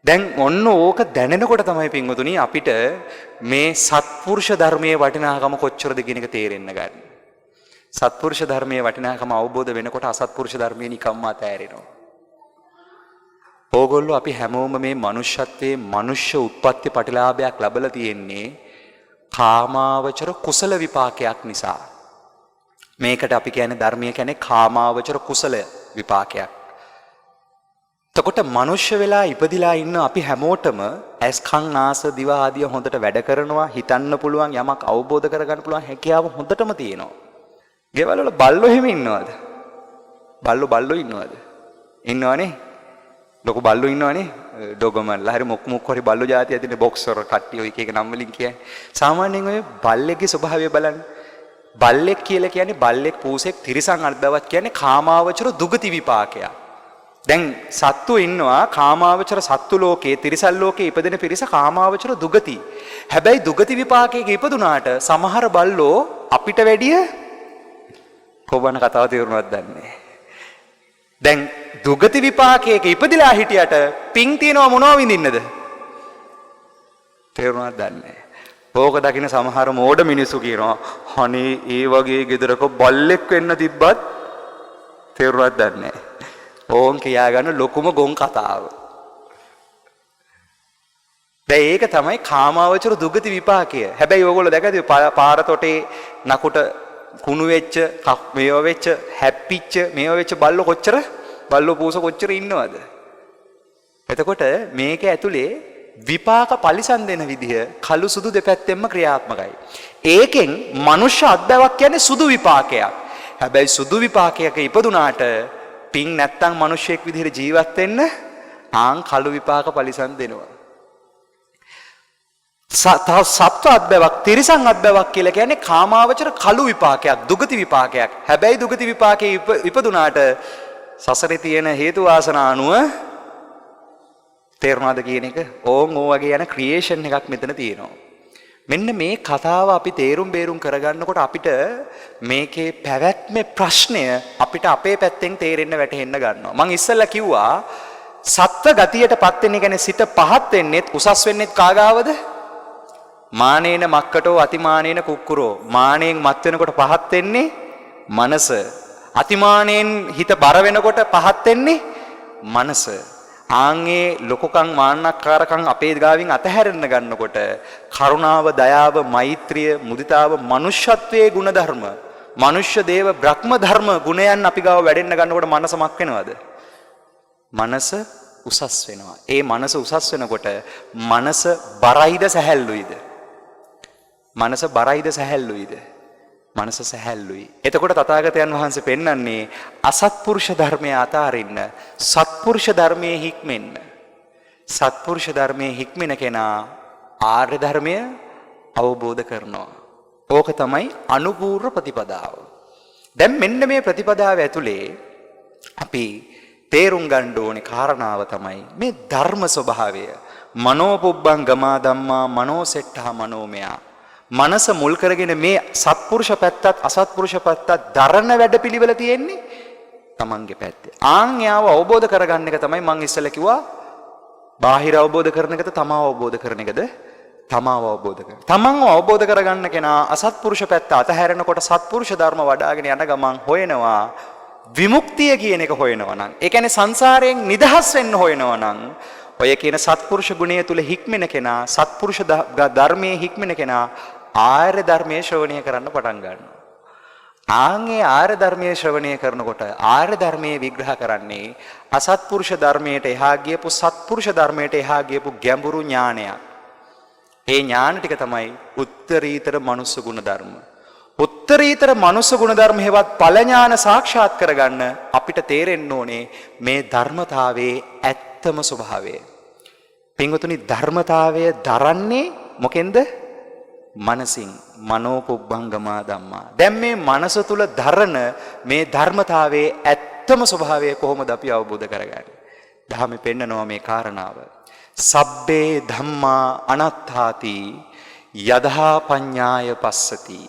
දැන් ඔන්න ඕක දැනෙනකොට තමයි පින්වතුනි අපිට මේ සත්පුරුෂ ධර්මයේ වටිනාකම කොච්චරද කියන එක තේරෙන්න ගන්න. සත්පුරුෂ ධර්මයේ වටිනාකම අවබෝධ වෙනකොට අසත්පුරුෂ ධර්මයේ නිකම්ම අතෑරෙනවා. ඕගොල්ලෝ අපි හැමෝම මේ මනුෂ්‍යත්වයේ මනුෂ්‍ය උත්පත්ති ප්‍රතිලාභයක් ලැබලා තියෙන්නේ කාමාවචර කුසල විපාකයක් නිසා. මේකට අපි කියන්නේ ධර්මයේ කියන්නේ කාමාවචර කුසල විපාකයක්. එතකොට මනුෂ්‍ය වෙලා ඉපදිලා ඉන්න අපි හැමෝටම ඇස් කන් නාස දිව ආදිය හොඳට වැඩ කරනවා, හිතන්න පුළුවන්, යමක් අවබෝධ කරගන්න පුළුවන් හැකියාව හොඳටම තියෙනවා. ගෙවල් වල බල්ලෝ එහෙම ඉන්නවද? බල්ලෝ ඉන්නවද? ඉන්නවනේ. ලොකු බල්ලෝ ඉන්නවනේ. ඩොගමන්ලා හරි මොක් හරි බල්ලෝ జాතිය ඇතිනේ බොක්සර් කට්ටිය ඔය එක එක නම් වලින් කියන්නේ. සාමාන්‍යයෙන් ඔය බල්ලෙක්ගේ ස්වභාවය බලන්න. බල්ලෙක් කියලා කියන්නේ බල්ලෙක් පූසෙක් තිරිසන් අර්ධවත් කියන්නේ කාමාවචර දුගති විපාකයක්. දැන් සත්තු ඉන්නවා කාමාවචර සත්තු ලෝකේ තිරිසන් ලෝකේ ඉපදෙන පිරිස කාමාවචර දුගති. හැබැයි දුගති විපාකයක ඉපදුනාට සමහර බල්ලෝ අපිට වැඩිය කොබන කතාව තේරුණාද දන්නේ. දැන් දුගති විපාකයක ඉපදිලා හිටියට පිං තියනවා මොනව විඳින්නද? තේරුණාද දන්නේ. ඕක දකින්න සමහර මෝඩ මිනිස්සු කියනවා අනේ ඒ වගේ ගෙදරක බල්ලෙක් වෙන්න තිබ්බත් තේරුණාද දන්නේ. ඕන් කියා ගන්න ලොකුම ගොන් කතාව. දැන් ඒක තමයි කාමාවචර දුගති විපාකය. හැබැයි ඕගොල්ලෝ දැකද පාර තොටේ නකුට කුණු වෙච්ච, මේව වෙච්ච, හැප්පිච්ච, මේව වෙච්ච බල්ලෝ පූස කොච්චර ඉන්නවද? එතකොට මේක ඇතුලේ විපාක පරිසම් දෙන විදිහ කළු සුදු දෙපැත්තෙන්ම ක්‍රියාත්මකයි. ඒකෙන් මනුෂ්‍ය අත්දැවක් කියන්නේ සුදු විපාකයක්. හැබැයි සුදු විපාකයක ඉපදුනාට පින් නැත්තම් මිනිහෙක් විදිහට ජීවත් වෙන්න ආන් කළු විපාක පරිසම් දෙනවා. සත්ව අත්බැවක් තිරිසන් අත්බැවක් කියලා කියන්නේ කාමාවචර කළු විපාකයක්, දුගති විපාකයක්. හැබැයි දුගති විපාකේ ඉපදුනාට සසරේ තියෙන හේතු වාසනා අනුව තේරුණාද කියන එක ඕන් ඕ වගේ යන ක්‍රියේෂන් එකක් මෙතන තියෙනවා. මෙන්න මේ කතාව අපි තේරුම් බේරුම් කරගන්නකොට අපිට මේකේ පැවැත්මේ ප්‍රශ්නය අපිට අපේ පැත්තෙන් තේරෙන්න වැටහෙන්න ගන්නවා. මම ඉස්සෙල්ලා කිව්වා සත්ව ගතියටපත් වෙන්නේ කියන්නේ සිත පහත් වෙන්නේත් උසස් වෙන්නේත් කාගාවද? මානේන මක්කටෝ අතිමානේන කුක්කුරෝ. මානෙන් මත් වෙනකොට පහත් වෙන්නේ මනස. අතිමානෙන් හිත බර වෙනකොට පහත් වෙන්නේ මනස. ආන්ගේ ලොකුකම් මාන්නක්කාරකම් අපේ ගාවින් අතහැරෙන්න ගන්නකොට කරුණාව, දයාව, මෛත්‍රිය, මුදිතාව, මනුෂ්‍යත්වයේ ගුණධර්ම, මනුෂ්‍ය දේව බ්‍රහ්ම ධර්ම ගුණයන් අපි ගාව වැඩෙන්න ගන්නකොට මනස මක් වෙනවද? මනස උසස් වෙනවා. ඒ මනස උසස් වෙනකොට මනස බරයිද සැහැල්ලුයිද? මනස බරයිද සැහැල්ලුයිද? මනස සැහැල්ලුයි. එතකොට තථාගතයන් වහන්සේ පෙන්වන්නේ අසත්පුරුෂ ධර්මයේ අතාරින්න සත්පුරුෂ ධර්මයේ හික්මෙන්න. සත්පුරුෂ ධර්මයේ හික්මෙන කෙනා ආර්ය ධර්මය අවබෝධ කරනවා. ඕක තමයි අනුපූර්ව ප්‍රතිපදාව. දැන් මෙන්න මේ ප්‍රතිපදාව ඇතුලේ අපි තේරුම් ගන්න ඕනේ කාරණාව තමයි මේ ධර්ම ස්වභාවය. මනෝ පුබ්බංගමා ධම්මා මනෝ සෙට්ඨා මනෝමයා. මනස මුල් කරගෙන මේ සත්පුරුෂ පැත්තත් අසත්පුරුෂ පැත්තත් දරන වැඩපිළිවෙල තියෙන්නේ තමන්ගේ පැත්තේ. ආන් යාව අවබෝධ කරගන්න එක තමයි මම ඉස්සෙල්ලා කිව්වා. බාහිර අවබෝධ කරන එකද තමව අවබෝධ කරන එකද? තමාව අවබෝධ කරගන්න. තමන්ව අවබෝධ කරගන්න කෙනා අසත්පුරුෂ පැත්ත අතහැරෙනකොට සත්පුරුෂ ධර්ම වඩාගෙන යන ගමන් හොයනවා විමුක්තිය කියන එක හොයනවා නම්. ඒ කියන්නේ සංසාරයෙන් නිදහස් වෙන්න හොයනවා නම් ඔය කියන සත්පුරුෂ ගුණය තුල හික්මෙන කෙනා, සත්පුරුෂ ධර්මයේ හික්මෙන කෙනා ආර්ය ධර්මයේ ශ්‍රවණය කරන්න පටන් ගන්නවා. ආන්ගේ ආර්ය ධර්මයේ ශ්‍රවණය කරනකොට ආර්ය ධර්මයේ විග්‍රහ කරන්නේ අසත්පුරුෂ ධර්මයට එහා ගියපු සත්පුරුෂ ධර්මයට එහා ගියපු ගැඹුරු ඥානයක්. ඒ ඥාන ටික තමයි උත්තරීතර මනුස්ස ගුණ ධර්ම. උත්තරීතර මනුස්ස ගුණ ධර්ම හේවත් ඵල ඥාන සාක්ෂාත් කරගන්න අපිට තේරෙන්න ඕනේ මේ ධර්මතාවයේ ඇත්තම ස්වභාවය. පින්වතුනි ධර්මතාවය දරන්නේ මොකෙන්ද? මනසින්. මනෝ පුබ්බංගමා ධම්මා. දැන් මේ මනස තුල දරන මේ ධර්මතාවයේ ඇත්තම ස්වභාවය කොහොමද අපි අවබෝධ කරගන්නේ? ධර්මෙ පෙන්නනවා මේ කාරණාව. සබ්බේ ධම්මා අනත්තාති යදහා පඤ්ඤාය පස්සති.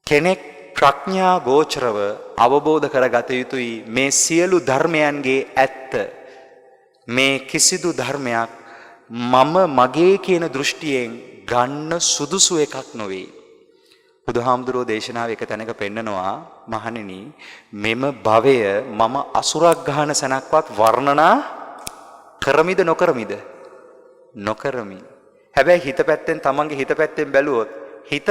කෙනෙක් ප්‍රඥා ගෝචරව අවබෝධ කරගත යුතුයි මේ සියලු ධර්මයන්ගේ ඇත්ත. මේ කිසිදු ධර්මයක් මම මගේ කියන දෘෂ්ටියෙන් ගන්න සුදුසු එකක් නොවේ. බුදුහාමුදුරෝ දේශනාව එක තැනක පෙන්නනවා මහණෙනි මෙම භවය මම අසුරක් ගහන සැනක්වත් වර්ණනා කරමිද නොකරමිද? නොකරමි. හැබැයි හිත පැත්තෙන් තමන්ගේ හිත පැත්තෙන් බැලුවොත් හිත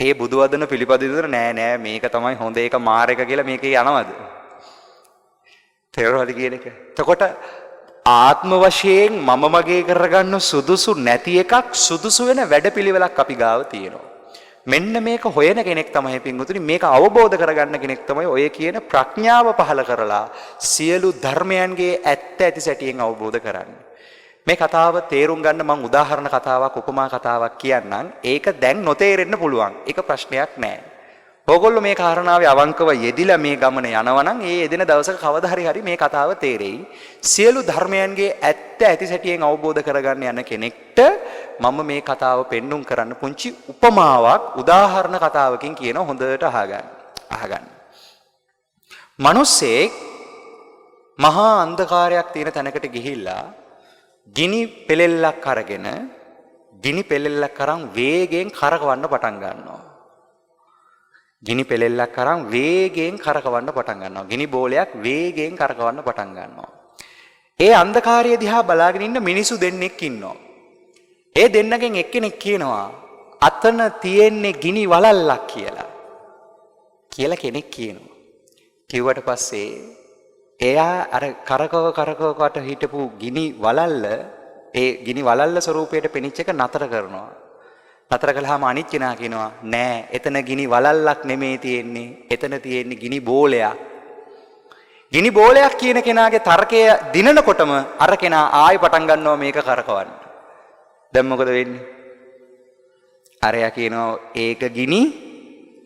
ඒ බුදු වදන පිළිපදිනතර නෑ මේක තමයි හොඳ එක මාර එක කියලා මේකේ යනවද? තේරෙනවද කියන එක? එතකොට ආත්ම වශයෙන් මම මගේ කරගන්න සුදුසු නැති එකක් සුදුසු වෙන වැඩපිළිවෙලක් අපි ගාව තියෙනවා. මෙන්න මේක හොයන කෙනෙක් තමයි පින්වතුනි මේක අවබෝධ කරගන්න කෙනෙක් තමයි ඔය කියන ප්‍රඥාව පහල කරලා සියලු ධර්මයන්ගේ ඇත්ත ඇති සැටියෙන් අවබෝධ කරන්නේ. මේ කතාව තේරුම් ගන්න මම උදාහරණ කතාවක් උපමා කතාවක් කියන්නම්. ඒක දැන් නොතේරෙන්න පුළුවන්. ඒක ප්‍රශ්නයක් නෑ. ඕගොල්ලෝ මේ කාරණාවේ අවංකව යෙදිලා මේ ගමන යනවා නම් ඒ යෙදෙන දවසක කවදා හරි මේ කතාව තේරෙයි. සියලු ධර්මයන්ගේ ඇත්ත ඇති සැටියෙන් අවබෝධ කරගන්න යන කෙනෙක්ට මම මේ කතාව පෙන්눔 කරන්න පුංචි උපමාවක් උදාහරණ කතාවකින් කියන හොඳට අහගන්න. මිනිස්සෙක් මහා අන්ධකාරයක් තියෙන තැනකට ගිහිල්ලා ගිනි පෙලෙල්ලක් අරගෙන ගිනි පෙලෙල්ලක් අරන් වේගෙන් කරකවන්න පටන් ගන්නවා. ගිනි පෙලෙල්ලක් අරන් වේගෙන් කරකවන්න පටන් ගන්නවා. ගිනි බෝලයක් වේගෙන් කරකවන්න පටන් ගන්නවා. ඒ අන්ධකාරය දිහා බලාගෙන ඉන්න මිනිසු දෙන්නෙක් ඉන්නවා. ඒ දෙන්නගෙන් එක්කෙනෙක් කියනවා අතන තියෙන්නේ ගිනි වලල්ලක් කියලා කෙනෙක් කියනවා. කිව්වට පස්සේ එයා අර කරකවට හිටපු ගිනි වලල්ල ඒ ගිනි වලල්ල ස්වරූපයට පෙනිච්ච එක නතර කරනවා. නතර කළාම අනිත් කෙනා කියනවා නෑ එතන ගිනි වලල්ලක් නෙමෙයි තියෙන්නේ. එතන තියෙන්නේ ගිනි බෝලයක්. ගිනි බෝලයක් කියන කෙනාගේ තර්කය දිනනකොටම අර කෙනා ආයෙ පටන් ගන්නවා මේක කරකවන්න. දැන් මොකද වෙන්නේ? අරයා කියනවා ඒක ගිනි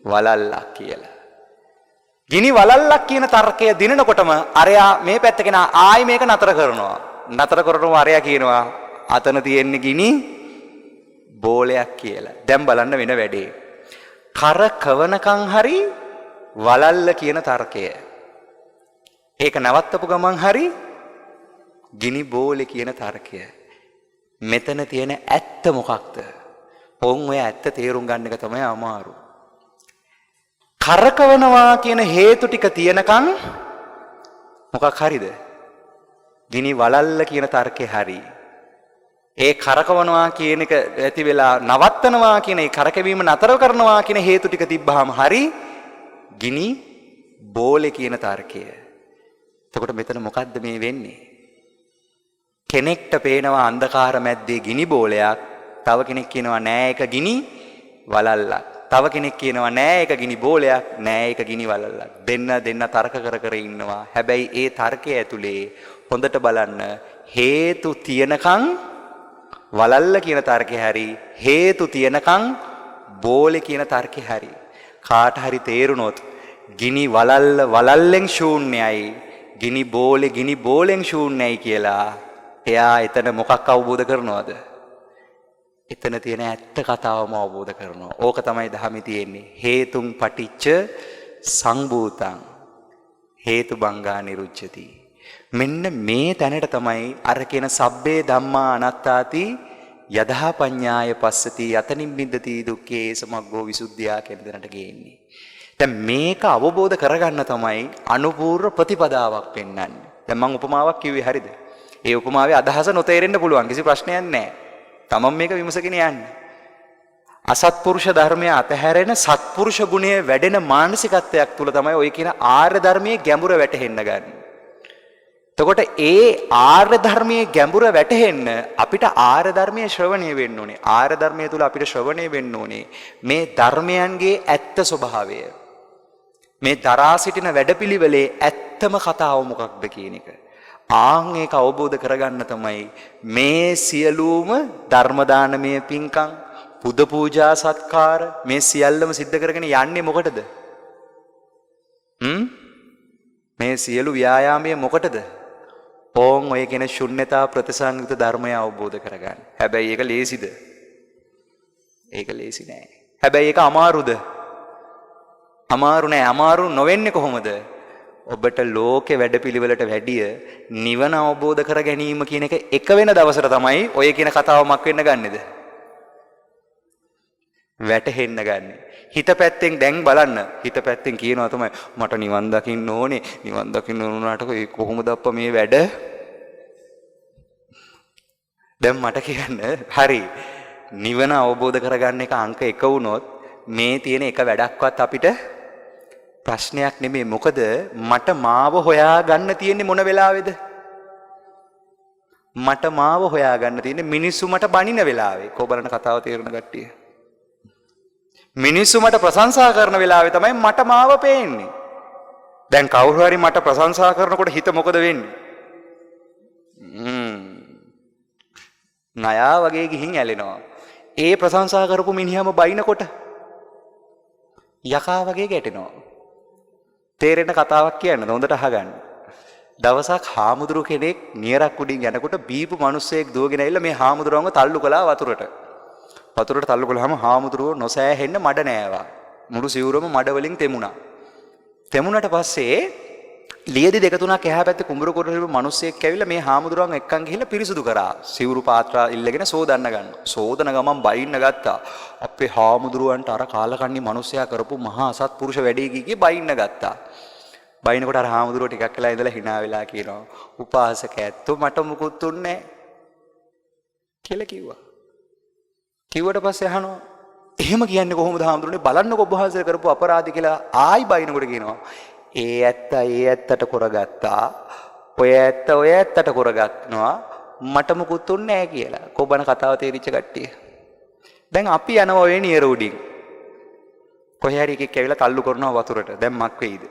වලල්ලක් කියලා. ගිනි වලල්ලක් කියන තර්කය දිනනකොටම අරයා මේ පැත්ත කෙනා ආයෙ මේක නතර කරනවා. නතර කරනම අරයා කියනවා අතන තියෙන්නේ ගිනි බෝලයක් කියලා. දැන් බලන්න වෙන වැඩේ. කරකවනකම් හරි වලල්ල කියන තර්කය. ඒක නවත්තපු ගමන් හරි ගිනි බෝලේ කියන තර්කය. මෙතන තියෙන ඇත්ත මොකක්ද? ඔවුන් ඔය ඇත්ත තේරුම් ගන්න එක තමයි අමාරු. කරකවනවා කියන හේතු ටික තියෙනකන් මොකක් හරිද? ගිනි වලල්ල කියන තර්කේ හරි. ඒ කරකවනවා කියන එක ඇති වෙලා නවත්තනවා කියන ඒ කරකවීම නතර කරනවා කියන හේතු ටික තිබ්බහම හරි ගිනි බෝලේ කියන තර්කය. එතකොට මෙතන මොකද්ද මේ වෙන්නේ? කෙනෙක්ට පේනවා අන්ධකාර මැද්දේ ගිනි බෝලයක්, තව කෙනෙක් කියනවා නෑ ඒක ගිනි වලල්ලක්. තව කෙනෙක් කියනවා නෑ ඒක ගිනි බෝලයක්, නෑ ඒක ගිනි වලල්ලක්. දෙන්න තර්ක කර ඉන්නවා. හැබැයි ඒ තර්කයේ ඇතුලේ හොඳට බලන්න හේතු තියෙනකන් වලල්ල කියන තර්කේ හරි හේතු තියෙනකන් බෝලේ කියන තර්කේ හරි කාට හරි තේරුනොත් ගිනි වලල්ල වලල්ලෙන් ශූන්‍යයි ගිනි බෝලෙන් ශූන්‍යයි කියලා එයා එතන මොකක් අවබෝධ කරනවද? එතන තියෙන ඇත්ත කතාවම අවබෝධ කරනවා. ඕක තමයි ධර්මයේ තියෙන්නේ. හේතුන් පටිච්ච සංභූතං හේතු බංගා නිරුච්ඡති. මෙන්න මේ තැනට තමයි අර කියන සබ්බේ ධම්මා අනාත්තාති යදා පඤ්ඤාය පස්සති යතනින් බින්දති දුක්ඛේ සමග්ගෝ විසුද්ධියා කියන තැනට ගේන්නේ. දැන් මේක අවබෝධ කරගන්න තමයි අනුපූර්ව ප්‍රතිපදාවක් පෙන්වන්නේ. දැන් මම උපමාවක් කිව්වේ හරිද? ඒ උපමාවේ අදහස නොතේරෙන්න පුළුවන්. කිසි ප්‍රශ්නයක් නැහැ. තමන් මේක විමසගෙන යන්න. අසත්පුරුෂ ධර්මය අතහැරෙන සත්පුරුෂ ගුණය වැඩෙන මානසිකත්වයක් තුල තමයි ඔය කියන ආර්ය ධර්මයේ ගැඹුර වැටහෙන්න ගන්න. එතකොට ඒ ආර්ය ධර්මයේ ගැඹුර වැටහෙන්න අපිට ආර්ය ධර්මයේ ශ්‍රවණය වෙන්න ඕනේ. ආර්ය ධර්මයේ තුල අපිට ශ්‍රවණය වෙන්න ඕනේ මේ ධර්මයන්ගේ ඇත්ත ස්වභාවය. මේ දරා සිටින වැඩපිළිවෙලේ ඇත්තම කතාව මොකක්ද කියන එක. ආන් ඒක අවබෝධ කරගන්න තමයි මේ සියලුම ධර්ම දානමය පින්කම් පුද පූජා සත්කාර මේ සියල්ලම සිද්ධ කරගෙන යන්නේ මොකටද? මේ සියලු ව්‍යායාමයේ මොකටද? ඕන් ඔය කියන ශුන්‍යතා ප්‍රතිසංයුක්ත ධර්මය අවබෝධ කරගන්න. හැබැයි ඒක ලේසිද? ඒක ලේසි නෑ. හැබැයි ඒක අමාරුද? අමාරු නෑ. අමාරු නොවෙන්නේ කොහොමද? ඔබට ලෝකේ වැඩපිළිවෙලට වැඩිය නිවන අවබෝධ කර ගැනීම කියන එක වෙන දවසට තමයි ඔය කියන කතාව මක් වෙන්න ගන්නෙද? වැටහෙන්න ගන්නෙ. හිත පැත්තෙන් දැන් බලන්න. හිත පැත්තෙන් කියනවා තමයි මට නිවන් දකින්න ඕනේ. නිවන් දකින්න උනාට කොහොමද අප්පා මේ වැඩ? දැන් මට කියන්න හරි. නිවන අවබෝධ කරගන්න එක අංක 1 වුණොත් මේ තියෙන එක වැඩක්වත් අපිට ප්‍රශ්නයක් නෙමෙයි. මොකද මට මාව හොයා ගන්න තියෙන්නේ මොන වෙලාවේද? මට මාව හොයා ගන්න තියෙන්නේ මිනිස්සු මට බනින වෙලාවේ. කො බලන කතාව තේරෙන කට්ටිය. මිනිස්සු මට ප්‍රශංසා කරන වෙලාවේ තමයි මට මාව පේන්නේ. දැන් කවුරු හරි මට ප්‍රශංසා කරනකොට හිත මොකද වෙන්නේ? නයා වගේ ගිහින් ඇලෙනවා. ඒ ප්‍රශංසා කරපු මිනිහම බයිනකොට යකා වගේ ගැටෙනවා. තේරෙන කතාවක් කියන්න හොඳට අහගන්න. දවසක් හාමුදුරු කෙනෙක් නියරක් උඩින් යනකොට බීපු මිනිස්සෙක් දුවගෙන ඇවිල්ලා මේ හාමුදුරුවන්ව තල්ලු කළා වතුරට. වතුරට තල්ලු කළාම හාමුදුරුවෝ නොසෑහෙන්න මඩ නෑවා. මුළු සිවුරම මඩ වලින් තෙමුණා. තෙමුණට පස්සේ ලියදි දෙක තුනක් එහා පැත්තේ කුඹුර කොට හිටපු මිනිස්සෙක් ඇවිල්ලා මේ හාමුදුරුවන් එක්කන් ගිහිල්ලා පිරිසුදු කරා. සිවුරු පාත්‍රා ඉල්ලගෙන සෝදන්න ගන්නවා. සෝදන ගමන් බයින්න ගත්තා. අපේ හාමුදුරුවන්ට අර කාලකන්ණි මිනිස්සයා කරපු මහා අසත්පුරුෂ වැඩේ කිකී බයින්න ගත්තා. බයිනකොට අර හාමුදුරුවෝ ටිකක් වෙලා ඉඳලා hina වෙලා කියනවා උපාසක ඇත්තෝ මට මුකුත් උන්නේ කියලා කිව්වා. කිව්වට පස්සේ අහනවා එහෙම කියන්නේ කොහොමද හාමුදුරුවනේ බලන්නකො ඔබ වහන්සේ කරපු අපරාධ කියලා ආයි බයිනකොට කියනවා ඒ ඇත්තට කරගත්තා ඔය ඇත්තට කරගත්නවා මට මුකුත් උන්නේ නැහැ කියලා. කොබන කතාව තේරිච්ච කට්ටිය. දැන් අපි යනවා ඔය නියර උඩින්. කොහේ හරි එකෙක් ඇවිල්ලා තල්ලු කරනවා වතුරට. දැන් මක් වෙයිද?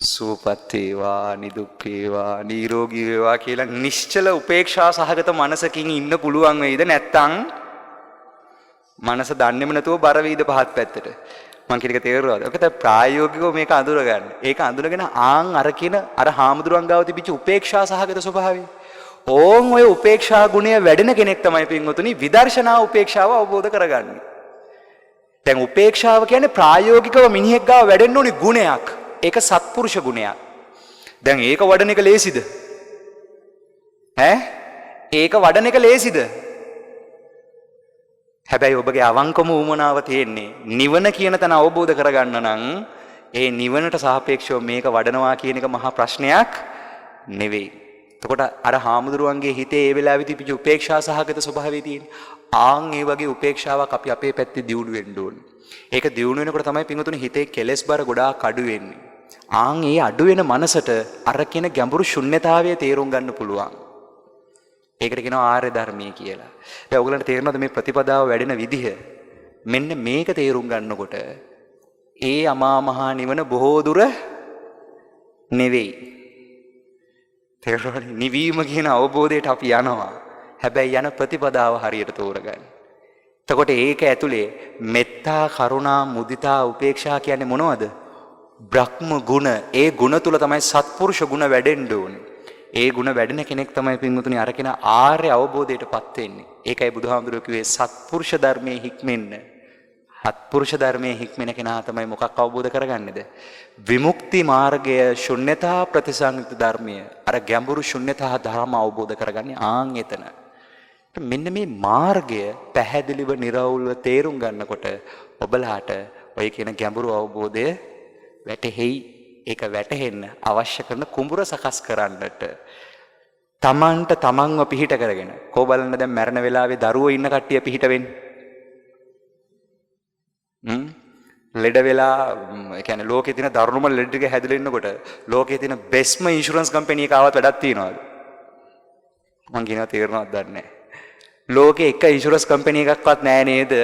සූපත් වේවා නිදුක් වේවා නිරෝගී වේවා කියලා නිශ්චල උපේක්ෂා සහගත මනසකින් ඉන්න පුළුවන් වෙයිද? නැත්තම් මනස දන්නේම නැතුව බර වේද පහත් පැත්තට. මං කියන එක තේරුණාද? ඔක තමයි ප්‍රායෝගිකව මේක අඳුර ගන්න. ඒක අඳුරගෙන ආන් අර කියන අර හාමුදුරුවන් ගාව තිබිච්ච උපේක්ෂා සහගත ස්වභාවය. ඕන් ඔය උපේක්ෂා ගුණය වැඩෙන කෙනෙක් තමයි පින්වතුනි විදර්ශනා උපේක්ෂාව අවබෝධ කරගන්නේ. දැන් උපේක්ෂාව කියන්නේ ප්‍රායෝගිකව මිනිහෙක් ගාව වැඩෙන්න ඕනි ගුණයක්. ඒක සත්පුරුෂ ගුණයක්. දැන් ඒක වඩන එක ලේසිද? ඒක වඩන එක ලේසිද? හැබැයි ඔබගේ අවංකම උමනාව තියෙන්නේ නිවන කියන තැන අවබෝධ කරගන්න නම් ඒ නිවනට සාපේක්ෂව මේක වඩනවා කියන එක මහා ප්‍රශ්නයක් නෙවෙයි. එතකොට අර හාමුදුරුවන්ගේ හිතේ ඒ වෙලාවෙ තිබිච්ච උපේක්ෂා සහගත ස්වභාවය තියෙන. ආන් ඒ වගේ උපේක්ෂාවක් අපි අපේ පැත්තේ දියුණු වෙන්න ඕනේ. ඒක දියුණු වෙනකොට තමයි පින්වතුනි හිතේ කෙලෙස් බර ගොඩාක් අඩු වෙන්නේ. ආන් ඒ අඩු වෙන මනසට අර කියන ගැඹුරු ශුන්්‍යතාවය තේරුම් ගන්න පුළුවන්. ඒකට කියනවා ආර්ය ධර්මයේ කියලා. දැන් ඔයගලන්ට තේරෙනවද මේ ප්‍රතිපදාව වැඩෙන විදිහ? මෙන්න මේක තේරුම් ගන්නකොට ඒ අමා මහ නිවන බොහෝ දුර නෙවෙයි. තේරුණාද? නිවීම කියන අවබෝධයට අපි යනවා. හැබැයි යන ප්‍රතිපදාව හරියට තෝරගන්න. එතකොට ඒක ඇතුලේ මෙත්තා, කරුණා, මුදිතා, උපේක්ෂා කියන්නේ මොනවද? බ්‍රහ්ම ගුණ. ඒ ගුණ තුල තමයි සත්පුරුෂ ගුණ වැඩෙන්න ඕනේ. ඒ ಗುಣ වැඩෙන කෙනෙක් තමයි පින්වතුනි අර කෙනා ආර්ය අවබෝධයටපත් වෙන්නේ. ඒකයි බුදුහාමුදුරුවෝ කිව්වේ සත්පුරුෂ ධර්මයේ හික්මෙන්න. සත්පුරුෂ ධර්මයේ හික්මෙන කෙනා තමයි මොකක් අවබෝධ කරගන්නේද? විමුක්ති මාර්ගය, ශුන්‍යතා ප්‍රතිසංයුක්ත ධර්මය. අර ගැඹුරු ශුන්‍යතා ධර්ම අවබෝධ කරගන්නේ ආන් එතන. මෙන්න මේ මාර්ගය පැහැදිලිව නිර්වුල්ව තේරුම් ගන්නකොට ඔබලාට ඔය කියන ගැඹුරු අවබෝධය වැටහෙයි. ඒක වැටහෙන්න අවශ්‍ය කරන කුඹුර සකස් කරන්නට තමන්ට තමන්ව පිහිට කරගෙන කෝ බලන්න දැන් මරණ වෙලාවේ දරුවෝ ඉන්න කට්ටිය පිහිට වෙන්නේ. ලෙඩ වෙලා ඒ කියන්නේ ලෝකේ තියෙන දරුණුම ලෙඩ ටික හැදලා ඉන්නකොට ලෝකේ තියෙන බෙස්ම ඉන්ෂුරන්ස් කම්පැනි එක ආවත් වැඩක් තියනවාද? මං කියනවා තේරෙනවද දන්නේ නැහැ. ලෝකේ එක ඉන්ෂුරන්ස් කම්පැනි එකක්වත් නැහැ නේද?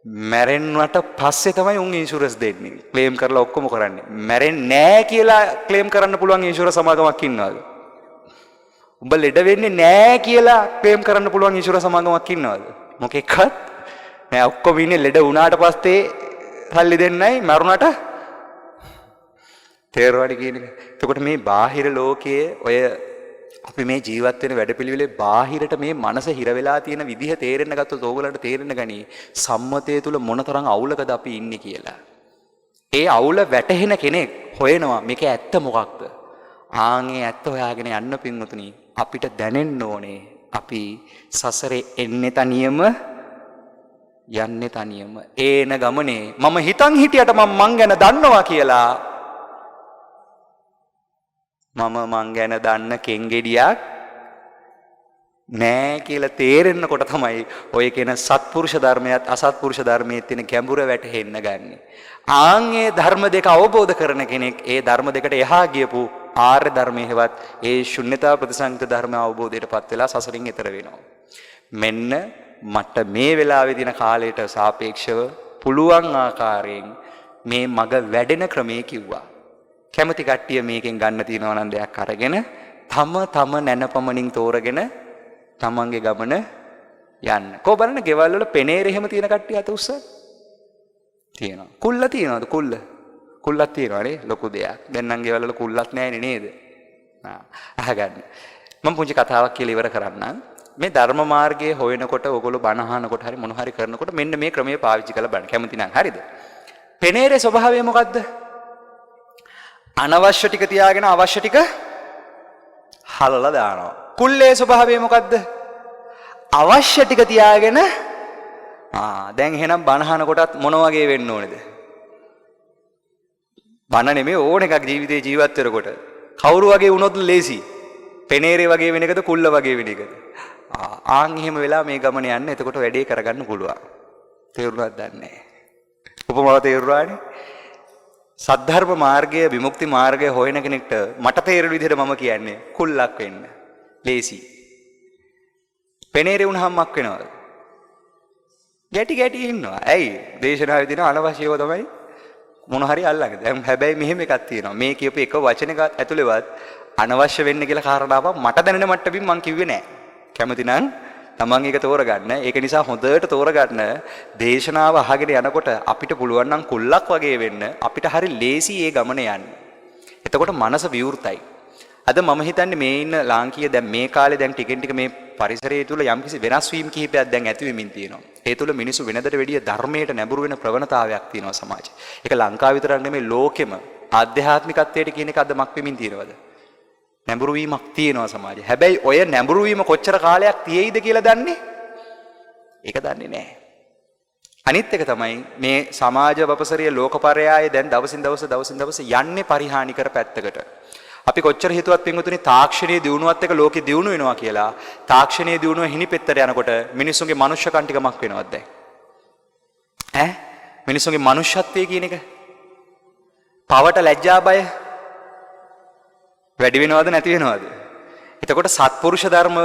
මැරෙන්නට පස්සේ තමයි උන් ඉන්ෂුරන්ස් දෙන්නේ. ක්ලේම් කරලා ඔක්කොම කරන්නේ. මැරෙන්නේ නැහැ කියලා ක්ලේම් කරන්න පුළුවන් ඉන්ෂුරන්ස් සමාගමක් ඉන්නවද? උඹ ලෙඩ වෙන්නේ නැහැ කියලා ක්ලේම් කරන්න පුළුවන් ඉන්ෂුරන්ස් සමාගමක් ඉන්නවද? මොකෙක්වත් නෑ. ඔක්කොම ඉන්නේ ලෙඩ වුණාට පස්සේ සල්ලි දෙන්නයි මරුණට තේරෙවලි කියන එක. එතකොට මේ බාහිර ලෝකයේ ඔය අපි මේ ජීවත් වෙන වැඩපිළිවෙලේ බාහිරට මේ මනස හිර වෙලා තියෙන විදිහ තේරෙන්න ගත්තොත් ඕගලන්ට තේරෙන්න ගනි සම්මතය තුල මොනතරම් අවුලකද අපි ඉන්නේ කියලා. ඒ අවුල වැටහෙන කෙනෙක් හොයනවා මේක ඇත්ත මොකක්ද? ආන්ගේ ඇත්ත හොයාගෙන යන්න පින්වතුනි අපිට දැනෙන්න ඕනේ අපි සසරේ එන්නේ තනියම යන්නේ තනියම. ඒන ගමනේ මම හිතන් හිටියට මං ගැන දන්නවා කියලා මං ගැන දන්න කෙන්ගෙඩියක් නෑ කියලා තේරෙන්නකොට තමයි ඔය කියන සත්පුරුෂ ධර්මයත් අසත්පුරුෂ ධර්මයේ තියෙන ගැඹුර වැටහෙන්න ගන්නෙ. ආන්ගේ ධර්ම දෙක අවබෝධ කරන කෙනෙක් ඒ ධර්ම දෙකට එහා ගියපු ආර්ය ධර්මයේ හෙවත් ඒ ශුන්‍යතා ප්‍රතිසංයුක්ත ධර්ම අවබෝධයටපත් වෙලා සසරින් එතර වෙනවා. මෙන්න මට මේ වෙලාවේ දින කාලයට සාපේක්ෂව පුළුවන් ආකාරයෙන් මේ මග වැඩෙන ක්‍රමයේ කිව්වා. කැමති කට්ටිය මේකෙන් ගන්න තියෙනවා නම් දෙයක් අරගෙන තම නැනපමණින් තෝරගෙන තමන්ගේ ගමන යන්න. කො බලන්න ගෙවල් වල පෙනේර එහෙම තියෙන කට්ටිය අත උස්ස තියෙනවා. කුල්ල තියෙනවද? කුල්ලක් තියෙනවනේ ලොකු දෙයක්. දැන් නම් ගෙවල් වල කුල්ලක් නැහැ නේද? අහගන්න. මම පුංචි කතාවක් කියලා ඉවර කරන්නම්. මේ ධර්ම මාර්ගයේ හොයනකොට ඕගොල්ලෝ බණ අහනකොට හරි මොන හරි කරනකොට මෙන්න මේ ක්‍රමයේ පාවිච්චි කරලා බලන්න. කැමති නම් හරිද? පෙනේරේ ස්වභාවය මොකද්ද? අනවශ්‍ය ටික තියාගෙන අවශ්‍ය ටික හලලා දානවා. කුල්ලේ ස්වභාවය මොකද්ද? අවශ්‍ය ටික තියාගෙන දැන් එහෙනම් බණ අහනකොටත් මොන වගේ වෙන්න ඕනේද? බණ නෙමෙයි ඕන එකක් ජීවිතේ ජීවත් වෙනකොට. කවුරු වගේ වුණොත් ලේසි? පෙනේරේ වගේ වෙන එකද කුල්ල වගේ වෙන එකද? ආන් එහෙම වෙලා මේ ගමන යන්න එතකොට වැඩේ කරගන්න පුළුවන්. තේරුණාද දන්නේ නැහැ. උපමාව තේරුණානේ? සද්ධර්ම මාර්ගය විමුක්ති මාර්ගය හොයන කෙනෙක්ට මට තේරෙන විදිහට මම කියන්නේ කුල්ලක් වෙන්න. ලේසි. පෙනේරේ වුණාම මක් වෙනවද? ගැටි ඉන්නවා. ඇයි? දේශනාවේ දින අනවශ්‍යව තමයි මොන හරි අල්ලන්නේ. දැන් හැබැයි මෙහෙම එකක් තියෙනවා. මේ කියපු එක වචනයක ඇතුළේවත් අනවශ්‍ය වෙන්න කියලා කාරණාවක් මට දැනෙන මට්ටමින් මං කිව්වේ නෑ. කැමති නම් තමන් ඒක තෝරගන්න. ඒක නිසා හොඳට තෝරගන්න. දේශනාව අහගෙන යනකොට අපිට පුළුවන් නම් කුල්ලක් වගේ වෙන්න අපිට හරි ලේසි ඒ ගමන යන්න. එතකොට මනස විවෘතයි. අද මම හිතන්නේ මේ ඉන්න ලාංකීය දැන් මේ කාලේ දැන් ටිකෙන් ටික මේ පරිසරය තුල යම්කිසි වෙනස් වීම කිහිපයක් දැන් ඇති වෙමින් තියෙනවා. ඒ තුල මිනිස්සු වෙනදට වැඩිය ධර්මයට නැඹුරු වෙන ප්‍රවණතාවයක් තියෙනවා සමාජයේ. ඒක ලංකාව විතරක් නෙමෙයි ලෝකෙම ආධ්‍යාත්මිකත්වයට කියන එක අද මක් වෙමින් තියෙනවද? නැඹුරු වීමක් තියෙනවා සමාජයේ. හැබැයි ඔය නැඹුරු වීම කොච්චර කාලයක් තියෙයිද කියලා දන්නේ? ඒක දන්නේ නැහැ. අනිත් එක තමයි මේ සමාජ වපසරිය ලෝකපරයාය දැන් දවසින් දවස යන්නේ පරිහානිකර පැත්තකට. අපි කොච්චර හිතුවත් පින්වතුනි තාක්ෂණයේ දියුණුවත් එක ලෝකෙ දියුණු වෙනවා කියලා තාක්ෂණයේ දියුණුව හිණිපෙත්තට යනකොට මිනිස්සුන්ගේ මනුෂ්‍යකම් ටික මක් වෙනවද දැන්? මිනිස්සුන්ගේ මනුෂ්‍යත්වයේ කියන එක පවට ලැජ්ජා බය වැඩි වෙනවද නැති වෙනවද? එතකොට සත්පුරුෂ ධර්ම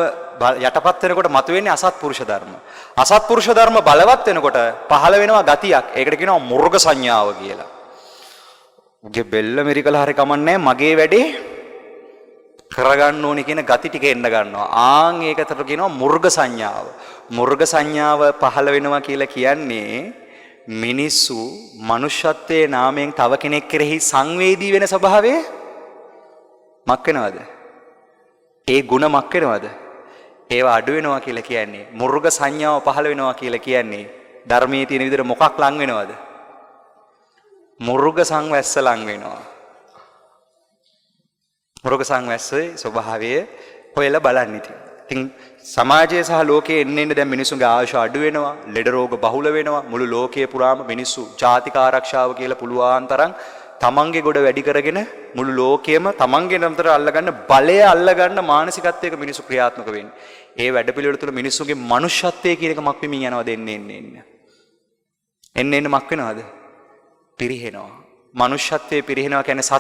යටපත් වෙනකොට මතුවෙන්නේ අසත්පුරුෂ ධර්ම. අසත්පුරුෂ ධර්ම බලවත් වෙනකොට පහළ වෙනවා ගතියක්. ඒකට කියනවා මුර්ග සංඥාව කියලා. උගේ බෙල්ල මෙරිකලා හරි කමන්නේ මගේ වැඩේ කරගන්න ඕනේ කියන ගති ටික එන්න ගන්නවා. ආන් ඒකට කියනවා මුර්ග සංඥාව. මුර්ග සංඥාව පහළ වෙනවා කියලා කියන්නේ මිනිස්සු මනුෂ්‍යත්වයේ නාමයෙන් තව කෙනෙක් කෙරෙහි සංවේදී වෙන ස්වභාවය මක් වෙනවද? ඒ ಗುಣ මක් වෙනවද? ඒවා අඩු වෙනවා කියලා කියන්නේ මුර්ග සංඥාව පහළ වෙනවා කියලා කියන්නේ ධර්මයේ තියෙන විදිහට මොකක් ලං වෙනවද? මුර්ග සංවැස්ස ලං වෙනවා. මුර්ග සංවැස්සේ ස්වභාවය හොයලා බලන්න ඉතින් සමාජයේ සහ ලෝකයේ එන්න දැන් මිනිසුන්ගේ ආයුෂ අඩු වෙනවා, ලෙඩ රෝග බහුල වෙනවා. මුළු ලෝකයේ පුරාම මිනිස්සු ජාතික ආරක්ෂාව කියලා පුළුවන් තරම් තමන්ගේ ගොඩ වැඩි කරගෙන මුළු ලෝකයේම තමන්ගේ නම්තර අල්ලගන්න බලය අල්ලගන්න මානසිකත්වයක මිනිස්සු ක්‍රියාත්මක වෙන්නේ. ඒ වැඩපිළිවෙල තුළ මිනිස්සුන්ගේ මනුෂ්‍යත්වයේ කියන එක මක් වෙමින් යනවා එන්න මක් වෙනවද? පිරිහෙනවා. මනුෂ්‍යත්වයේ පිරිහෙනවා කියන්නේ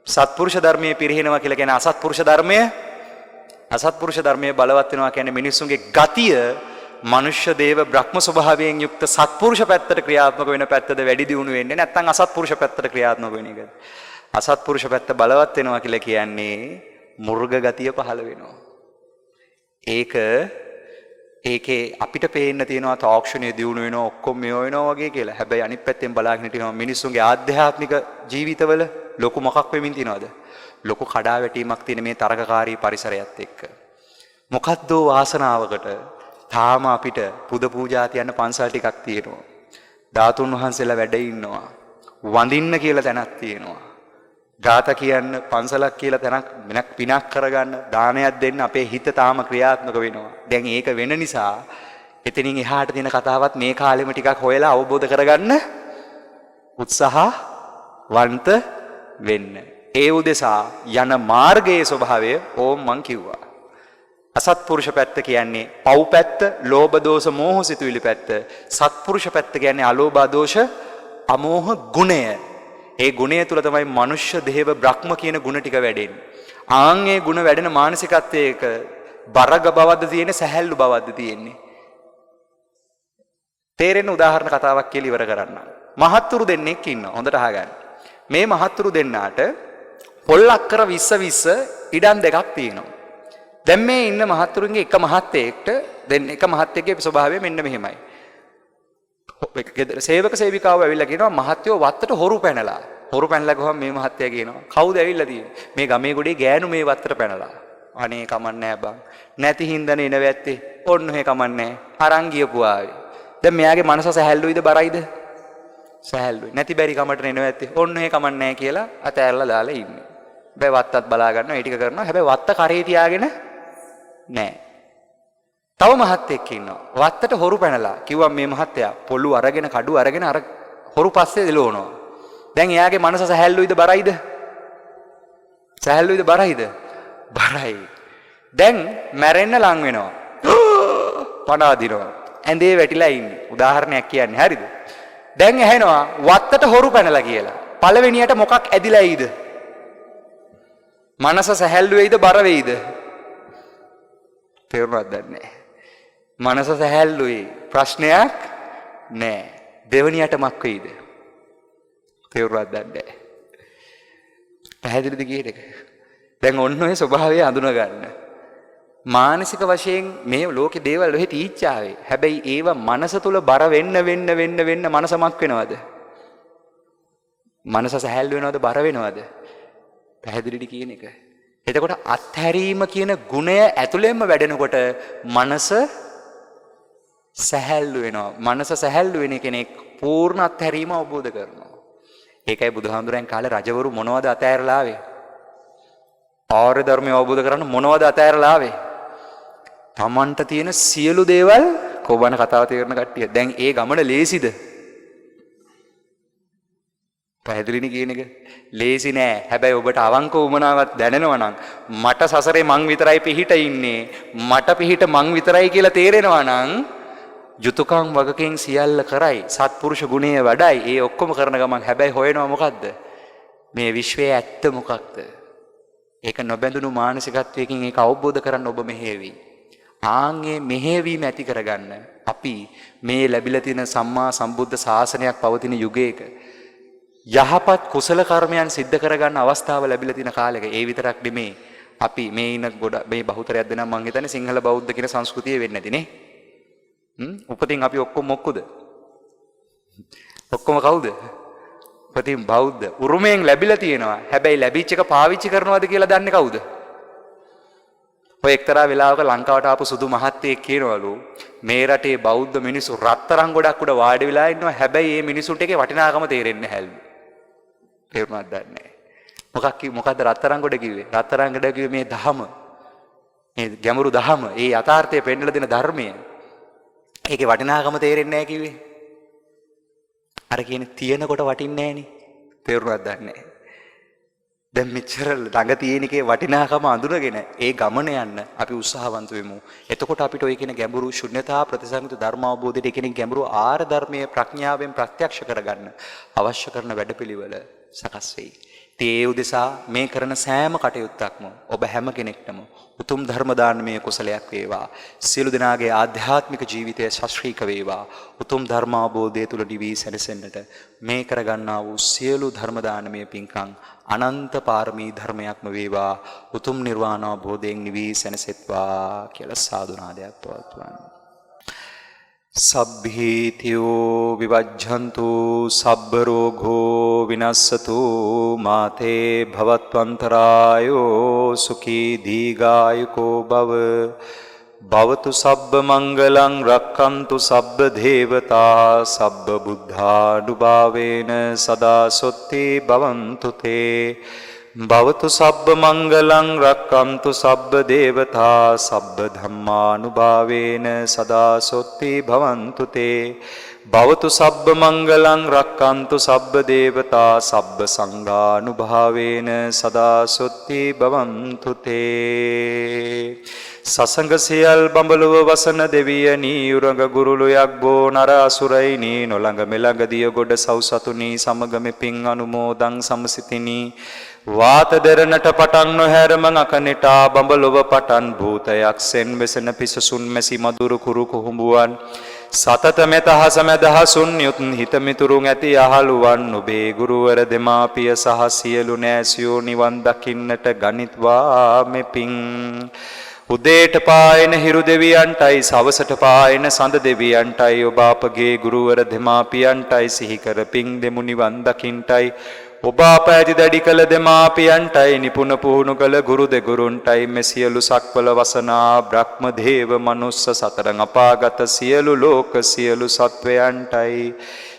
සත්පුරුෂ ධර්මයේ පිරිහෙනවා කියලා කියන්නේ අසත්පුරුෂ ධර්මයේ බලවත් වෙනවා කියන්නේ මිනිස්සුන්ගේ ගතිය මනුෂ්‍ය දේව බ්‍රහ්ම ස්වභාවයෙන් යුක්ත සත්පුරුෂ පැත්තට ක්‍රියාත්මක වෙන පැත්තද වැඩි දියුණු වෙන්නේ නැත්නම් අසත්පුරුෂ පැත්තට ක්‍රියාත්මක වෙන එකද? අසත්පුරුෂ පැත්ත බලවත් වෙනවා කියලා කියන්නේ මුර්ග ගතිය පහළ වෙනවා. ඒකේ අපිට පේන්න තියෙනවා තාක්ෂණයේ දියුණු වෙනවා ඔක්කොම මේව වෙනවා වගේ කියලා. හැබැයි අනිත් පැත්තෙන් බලාගෙන හිටිනවා මිනිස්සුන්ගේ ආධ්‍යාත්මික ජීවිතවල ලොකු මොකක් වෙමින් තියනවද? ලොකු කඩාවැටීමක් තියෙන මේ තරකකාරී පරිසරයත් එක්ක. මොකද්ද වාසනාවකට තාම අපිට පුද පූජා තියන්න පන්සල් ටිකක් තියෙනවා. ධාතුන් වහන්සේලා වැඩ ඉන්නවා. වඳින්න කියලා තැනක් තියෙනවා. ගාත කියන්න පන්සලක් කියලා තැනක් පිනක් කරගන්න දානයක් දෙන්න අපේ හිත තාම ක්‍රියාත්මක වෙනවා. දැන් ඒක වෙන නිසා එතනින් එහාට තියෙන කතාවත් මේ කාලෙම ටිකක් හොයලා අවබෝධ කරගන්න උත්සාහවන්ත වෙන්න. ඒ උදෙසා යන මාර්ගයේ ස්වභාවය ඕම් මං කිව්වා. අසත්පුරුෂ පැත්ත කියන්නේ පව් පැත්ත, ලෝභ දෝෂ මෝහ සිතුවිලි පැත්ත. සත්පුරුෂ පැත්ත කියන්නේ අලෝභ දෝෂ අමෝහ ගුණය. ඒ ගුණය තුල තමයි මනුෂ්‍ය දේව බ්‍රහ්ම කියන ගුණ ටික වැඩෙන්නේ. ආන්ගේ ගුණ වැඩෙන මානසිකත්වයක බරග බවද්ද තියෙන්නේ, සැහැල්ලු බවද්ද තියෙන්නේ. තේරෙන උදාහරණ කතාවක් කියලා ඉවර කරන්න. මහත්තුරු දෙන්නෙක් ඉන්නවා. හොඳට අහගන්න. මේ මහත්තුරු දෙන්නාට පොල් අක්කර 20 ඉඩම් දෙකක් තියෙනවා. දැන් මේ ඉන්න මහත්තුරුන්ගේ එක මහත්තයෙක්ට එක මහත්තයෙක්ගේ ස්වභාවය මෙන්න මෙහෙමයි. සේවක සේවිකාව ඇවිල්ලා කියනවා මහත්තයෝ වත්තට හොරු පැනලා. හොරු පැනලා ගහම මේ මහත්තයා කියනවා කවුද ඇවිල්ලා තියෙන්නේ? මේ ගමේ ගොඩේ ගෑනු මේ වත්තට පැනලා. අනේ කමන්නේ බං. නැති හින්දානේ එන වැත්තේ. ඔන්න ඔහෙ කමන්නේ. අරන් ගියපු ආවේ. දැන් මෙයාගේ මනස සැහැල්ලුයිද බරයිද? සැහැල්ලුයි. නැති බැරි කමට එන වැත්තේ. ඔන්න ඔහෙ කමන්නේ කියලා අතෑරලා දාලා ඉන්නේ. හැබැයි වත්තත් බලා ගන්නවා, ඒ ටික කරනවා. හැබැයි වත්ත කරේ තියාගෙන නෑ. තව මහත්තයෙක් ඉන්නවා. වත්තට හොරු පැනලා. කිව්වා මේ මහත්තයා පොළු අරගෙන කඩු අරගෙන අර හොරු පස්සේ එලවනවා. දැන් එයාගේ මනස සැහැල්ලුයිද බරයිද? සැහැල්ලුයිද බරයිද? බරයි. දැන් මැරෙන්න ලං වෙනවා. පණ අදිනවා. ඇඳේ වැටිලා ඉන්නේ. උදාහරණයක් කියන්නේ. හරිද? දැන් ඇහෙනවා වත්තට හොරු පැනලා කියලා. පළවෙනියට මොකක් ඇදිලා ඊද? මනස සැහැල්ලු වෙයිද බර වෙයිද? තේරුණාද නැහැ. මනස සැහැල්ලුයි. ප්‍රශ්නයක් නැහැ. දෙවනියට මක් වෙයිද? තේරුණාද නැහැ. පැහැදිලිද කියන එක? දැන් ඔන්න ඔය ස්වභාවය අඳුන ගන්න. මානසික වශයෙන් මේ ලෝකේ දේවල් ඔහෙ තීච්ඡාවේ. හැබැයි ඒව මනස තුල බර වෙන්න මනස මක් වෙනවද? මනස සැහැල්ලු වෙනවද බර වෙනවද? පැහැදිලිද කියන එක? එතකොට අත්හැරීම කියන ගුණය ඇතුළෙන්ම වැඩෙනකොට මනස සැහැල්ලු වෙනවා. මනස සැහැල්ලු වෙන කෙනෙක් පූර්ණ අත්හැරීම අවබෝධ කරනවා. ඒකයි බුදුහාමුදුරන් කාලේ රජවරු මොනවද අතෑරලා ආවේ? ආර්ය ධර්මය අවබෝධ කරගන්න මොනවද අතෑරලා ආවේ? තමන්ට තියෙන සියලු දේවල් කොබන කතාව තේරෙන කට්ටිය. දැන් ඒ ගමන ලේසිද? පැහැදිලිනේ කියන එක? ලේසි නෑ. හැබැයි ඔබට අවංක උමනාවක් දැනෙනවා නම් මට සසරේ මං විතරයි පිහිට ඉන්නේ, මට පිහිට මං විතරයි කියලා තේරෙනවා නම් යුතුයකම් වගකීම් සියල්ල කරයි, සත්පුරුෂ ගුණය වඩයි. ඒ ඔක්කොම කරන ගමන් හැබැයි හොයනවා මොකද්ද? මේ විශ්වයේ ඇත්ත මොකක්ද? ඒක නොබැඳුණු මානසිකත්වයකින් ඒක අවබෝධ කරන්න ඔබ මෙහෙවි. ආන්ගේ මෙහෙවීම ඇති කරගන්න අපි මේ ලැබිලා තියෙන සම්මා සම්බුද්ධ ශාසනයක් පවතින යුගයක යහපත් කුසල කර්මයන් සිද්ධ කරගන්න අවස්ථාව ලැබිලා තියෙන කාලෙක. ඒ විතරක් නෙමේ අපි මේ ඉන්න ගොඩ මේ බහුතරයක් දෙනා මං හිතන්නේ සිංහල බෞද්ධ කියන සංස්කෘතිය වෙන්නේ නැති නේ. උපතින් අපි ඔක්කොම මොක්කුද? ඔක්කොම කවුද? උපතින් බෞද්ධ. උරුමයෙන් ලැබිලා තියෙනවා. හැබැයි ලැබිච්ච එක පාවිච්චි කරනවද කියලා දන්නේ කවුද? ඔය එක්තරා වෙලාවක ලංකාවට ආපු සුදු මහත්තයෙක් කියනවලු මේ රටේ බෞද්ධ මිනිස්සු රත්තරන් ගොඩක් උඩ වාඩි වෙලා ඉන්නවා හැබැයි මේ මිනිසුන්ට ඒකේ වටිනාකම තේරෙන්නේ නැහැලු. තේරුණාද දන්නේ නැහැ. මොකක්ද රත්තරන් ගොඩ කිව්වේ? රත්තරන් ගොඩ කිව්වේ මේ ධහම. මේ ගැඹුරු ධහම, ඒ යථාර්ථය පෙන්වලා දෙන ධර්මය. ඒකේ වටිනාකම තේරෙන්නේ නැහැ කිව්වේ. අර කියන්නේ තියෙනකොට වටින්නේ නැහනේ. තේරුණාද දන්නේ නැහැ. දැන් මෙච්චර ළඟ තියෙන එකේ වටිනාකම අඳුනගෙන ඒ ගමන යන්න අපි උත්සාහවන්ත වෙමු. එතකොට අපිට ඔය කියන ගැඹුරු ශුන්‍යතා ප්‍රතිසංයුත ධර්ම අවබෝධයට කියන ගැඹුරු ආර්ය ධර්මයේ ප්‍රඥාවෙන් ප්‍රත්‍යක්ෂ කරගන්න අවශ්‍ය කරන වැඩපිළිවෙල සකස් වෙයි. ඒ උදෙසා මේ කරන සෑම කටයුත්තක්ම ඔබ හැම කෙනෙක්ටම උතුම් ධර්ම දානමය කුසලයක් වේවා. සියලු දෙනාගේ ආධ්‍යාත්මික ජීවිතය ශාස්ත්‍රීක වේවා. උතුම් ධර්ම අවබෝධය තුල නිවී සැනසෙන්නට මේ කරගන්නා වූ සියලු ධර්ම දානමය පින්කම් අනන්ත පාරමී ධර්මයක්ම වේවා. උතුම් නිර්වාණ අවබෝධයෙන් නිවී සැනසෙත්වා කියලා සාදුනාදයක් පවත්වන්න. සබ්බීතියෝ විවජ්ජන්තු සබ්බ රෝගෝ විනස්සතු මාතේ භවත්වන්තරායෝ සුඛී දීඝායුකෝ භව භවතු සබ්බ මංගලං රක්ඛන්තු සබ්බ දේවතා සබ්බ බුද්ධානුභාවේන සදා සොත්ති භවන්තු තේ භවතු සබ්බ මංගලං රක්ඛන්තු සබ්බ දේවතා සබ්බ ධම්මානුභාවේන සදා සොත්ති භවන්තු තේ භවතු සබ්බ මංගලං රක්ඛන්තු සබ්බ දේවතා සබ්බ සංඝානුභාවේන සදා සොත්ති භවන්තු තේ සසංග සියල් බඹලුව වසන දෙවියනි උරඟ ගුරුලුයක් බෝ නර අසුරයිනි නොළඟ මෙළඟ දිය ගොඩ සව්සතුනි සමගමෙ පින් අනුමෝදං සමසිතිනි වාත දෙරණට පටන් නොහැරම අකනිටා බඹලොව පටන් භූතයක්සෙන් වෙසෙන පිසසුන් මැසි මදුරු කුරු කුහුඹුවන් සතත මෙත හස මැදහසුන් යුත් හිතමිතුරුන් ඇති අහලුවන් ඔබේ ගුරුවර දෙමාපිය සහ සියලු නෑසියෝ නිවන් දකින්නට ගනිත්වා මෙපින් උදේට පායන හිරු දෙවියන්ටයි සවසට පායන සඳ දෙවියන්ටයි ඔබ අපගේ ගුරුවර දෙමාපියන්ටයි සිහි කර පින් දෙමු නිවන් දකින්ටයි ඔබ අප ඇති දැඩි කළ දෙමාපියන්ටයි නිපුණ පුහුණු කළ ගුරු දෙගුරුන්ටයි මෙ සියලු සක්වල වසනා බ්‍රහ්ම දේව මනුස්ස සතරං අපාගත සියලු ලෝක සියලු සත්වයන්ටයි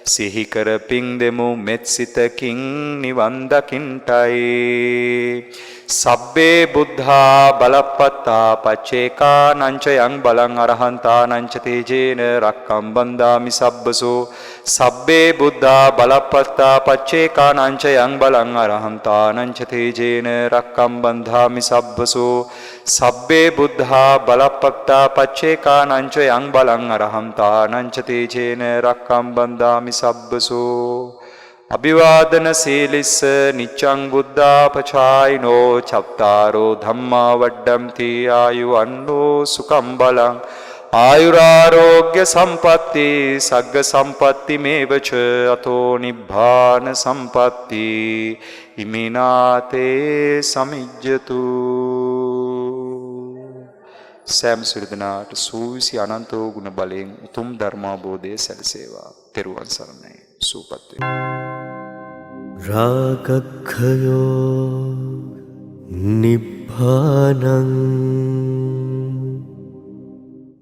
සිහි කර පින් දෙමු මෙත් සිතකින් නිවන් දකින්ටයි සබ්බේ බුද්ධා බලප්පත්තා පච්චේකා නංචයං බලං අරහන්තා නංච තේජේන රක්කම් බන්දාමි සබ්බසෝ සබ්බේ බුද්ධා බලප්පත්තා පච්චේකා නංචයං බලං අරහන්තා නංච තේජේන රක්කම් බන්දාමි සබ්බසෝ සබ්බේ බුද්ධා බලප්පත්තා පච්චේකා නංචයං බලං අරහන්තා නංච තේජේන රක්කම් බන්දාමි සබ්බසෝ අභිවාදන සීලිස්ස නිච්ඡං බුද්ධාපචායිනෝ චත්තාරෝ ධම්මා වඩ්ඩම්ති ආයුවන්නෝ සුඛං බලං ආයුරාෝග්‍ය සම්පatti සග්ග සම්පatti මේවච අතෝ නිබ්බාන සම්පatti ඉමිනාතේ සමිජ්ජතු සෑම සිරිදනාට සූවිසි අනන්තෝ ගුණ බලයෙන් උතුම් ධර්මාබෝධය සැලසේවා. තෙරුවන් සරණයි. සූපත් වේ. රාගක්ඛයෝ නිබ්බානං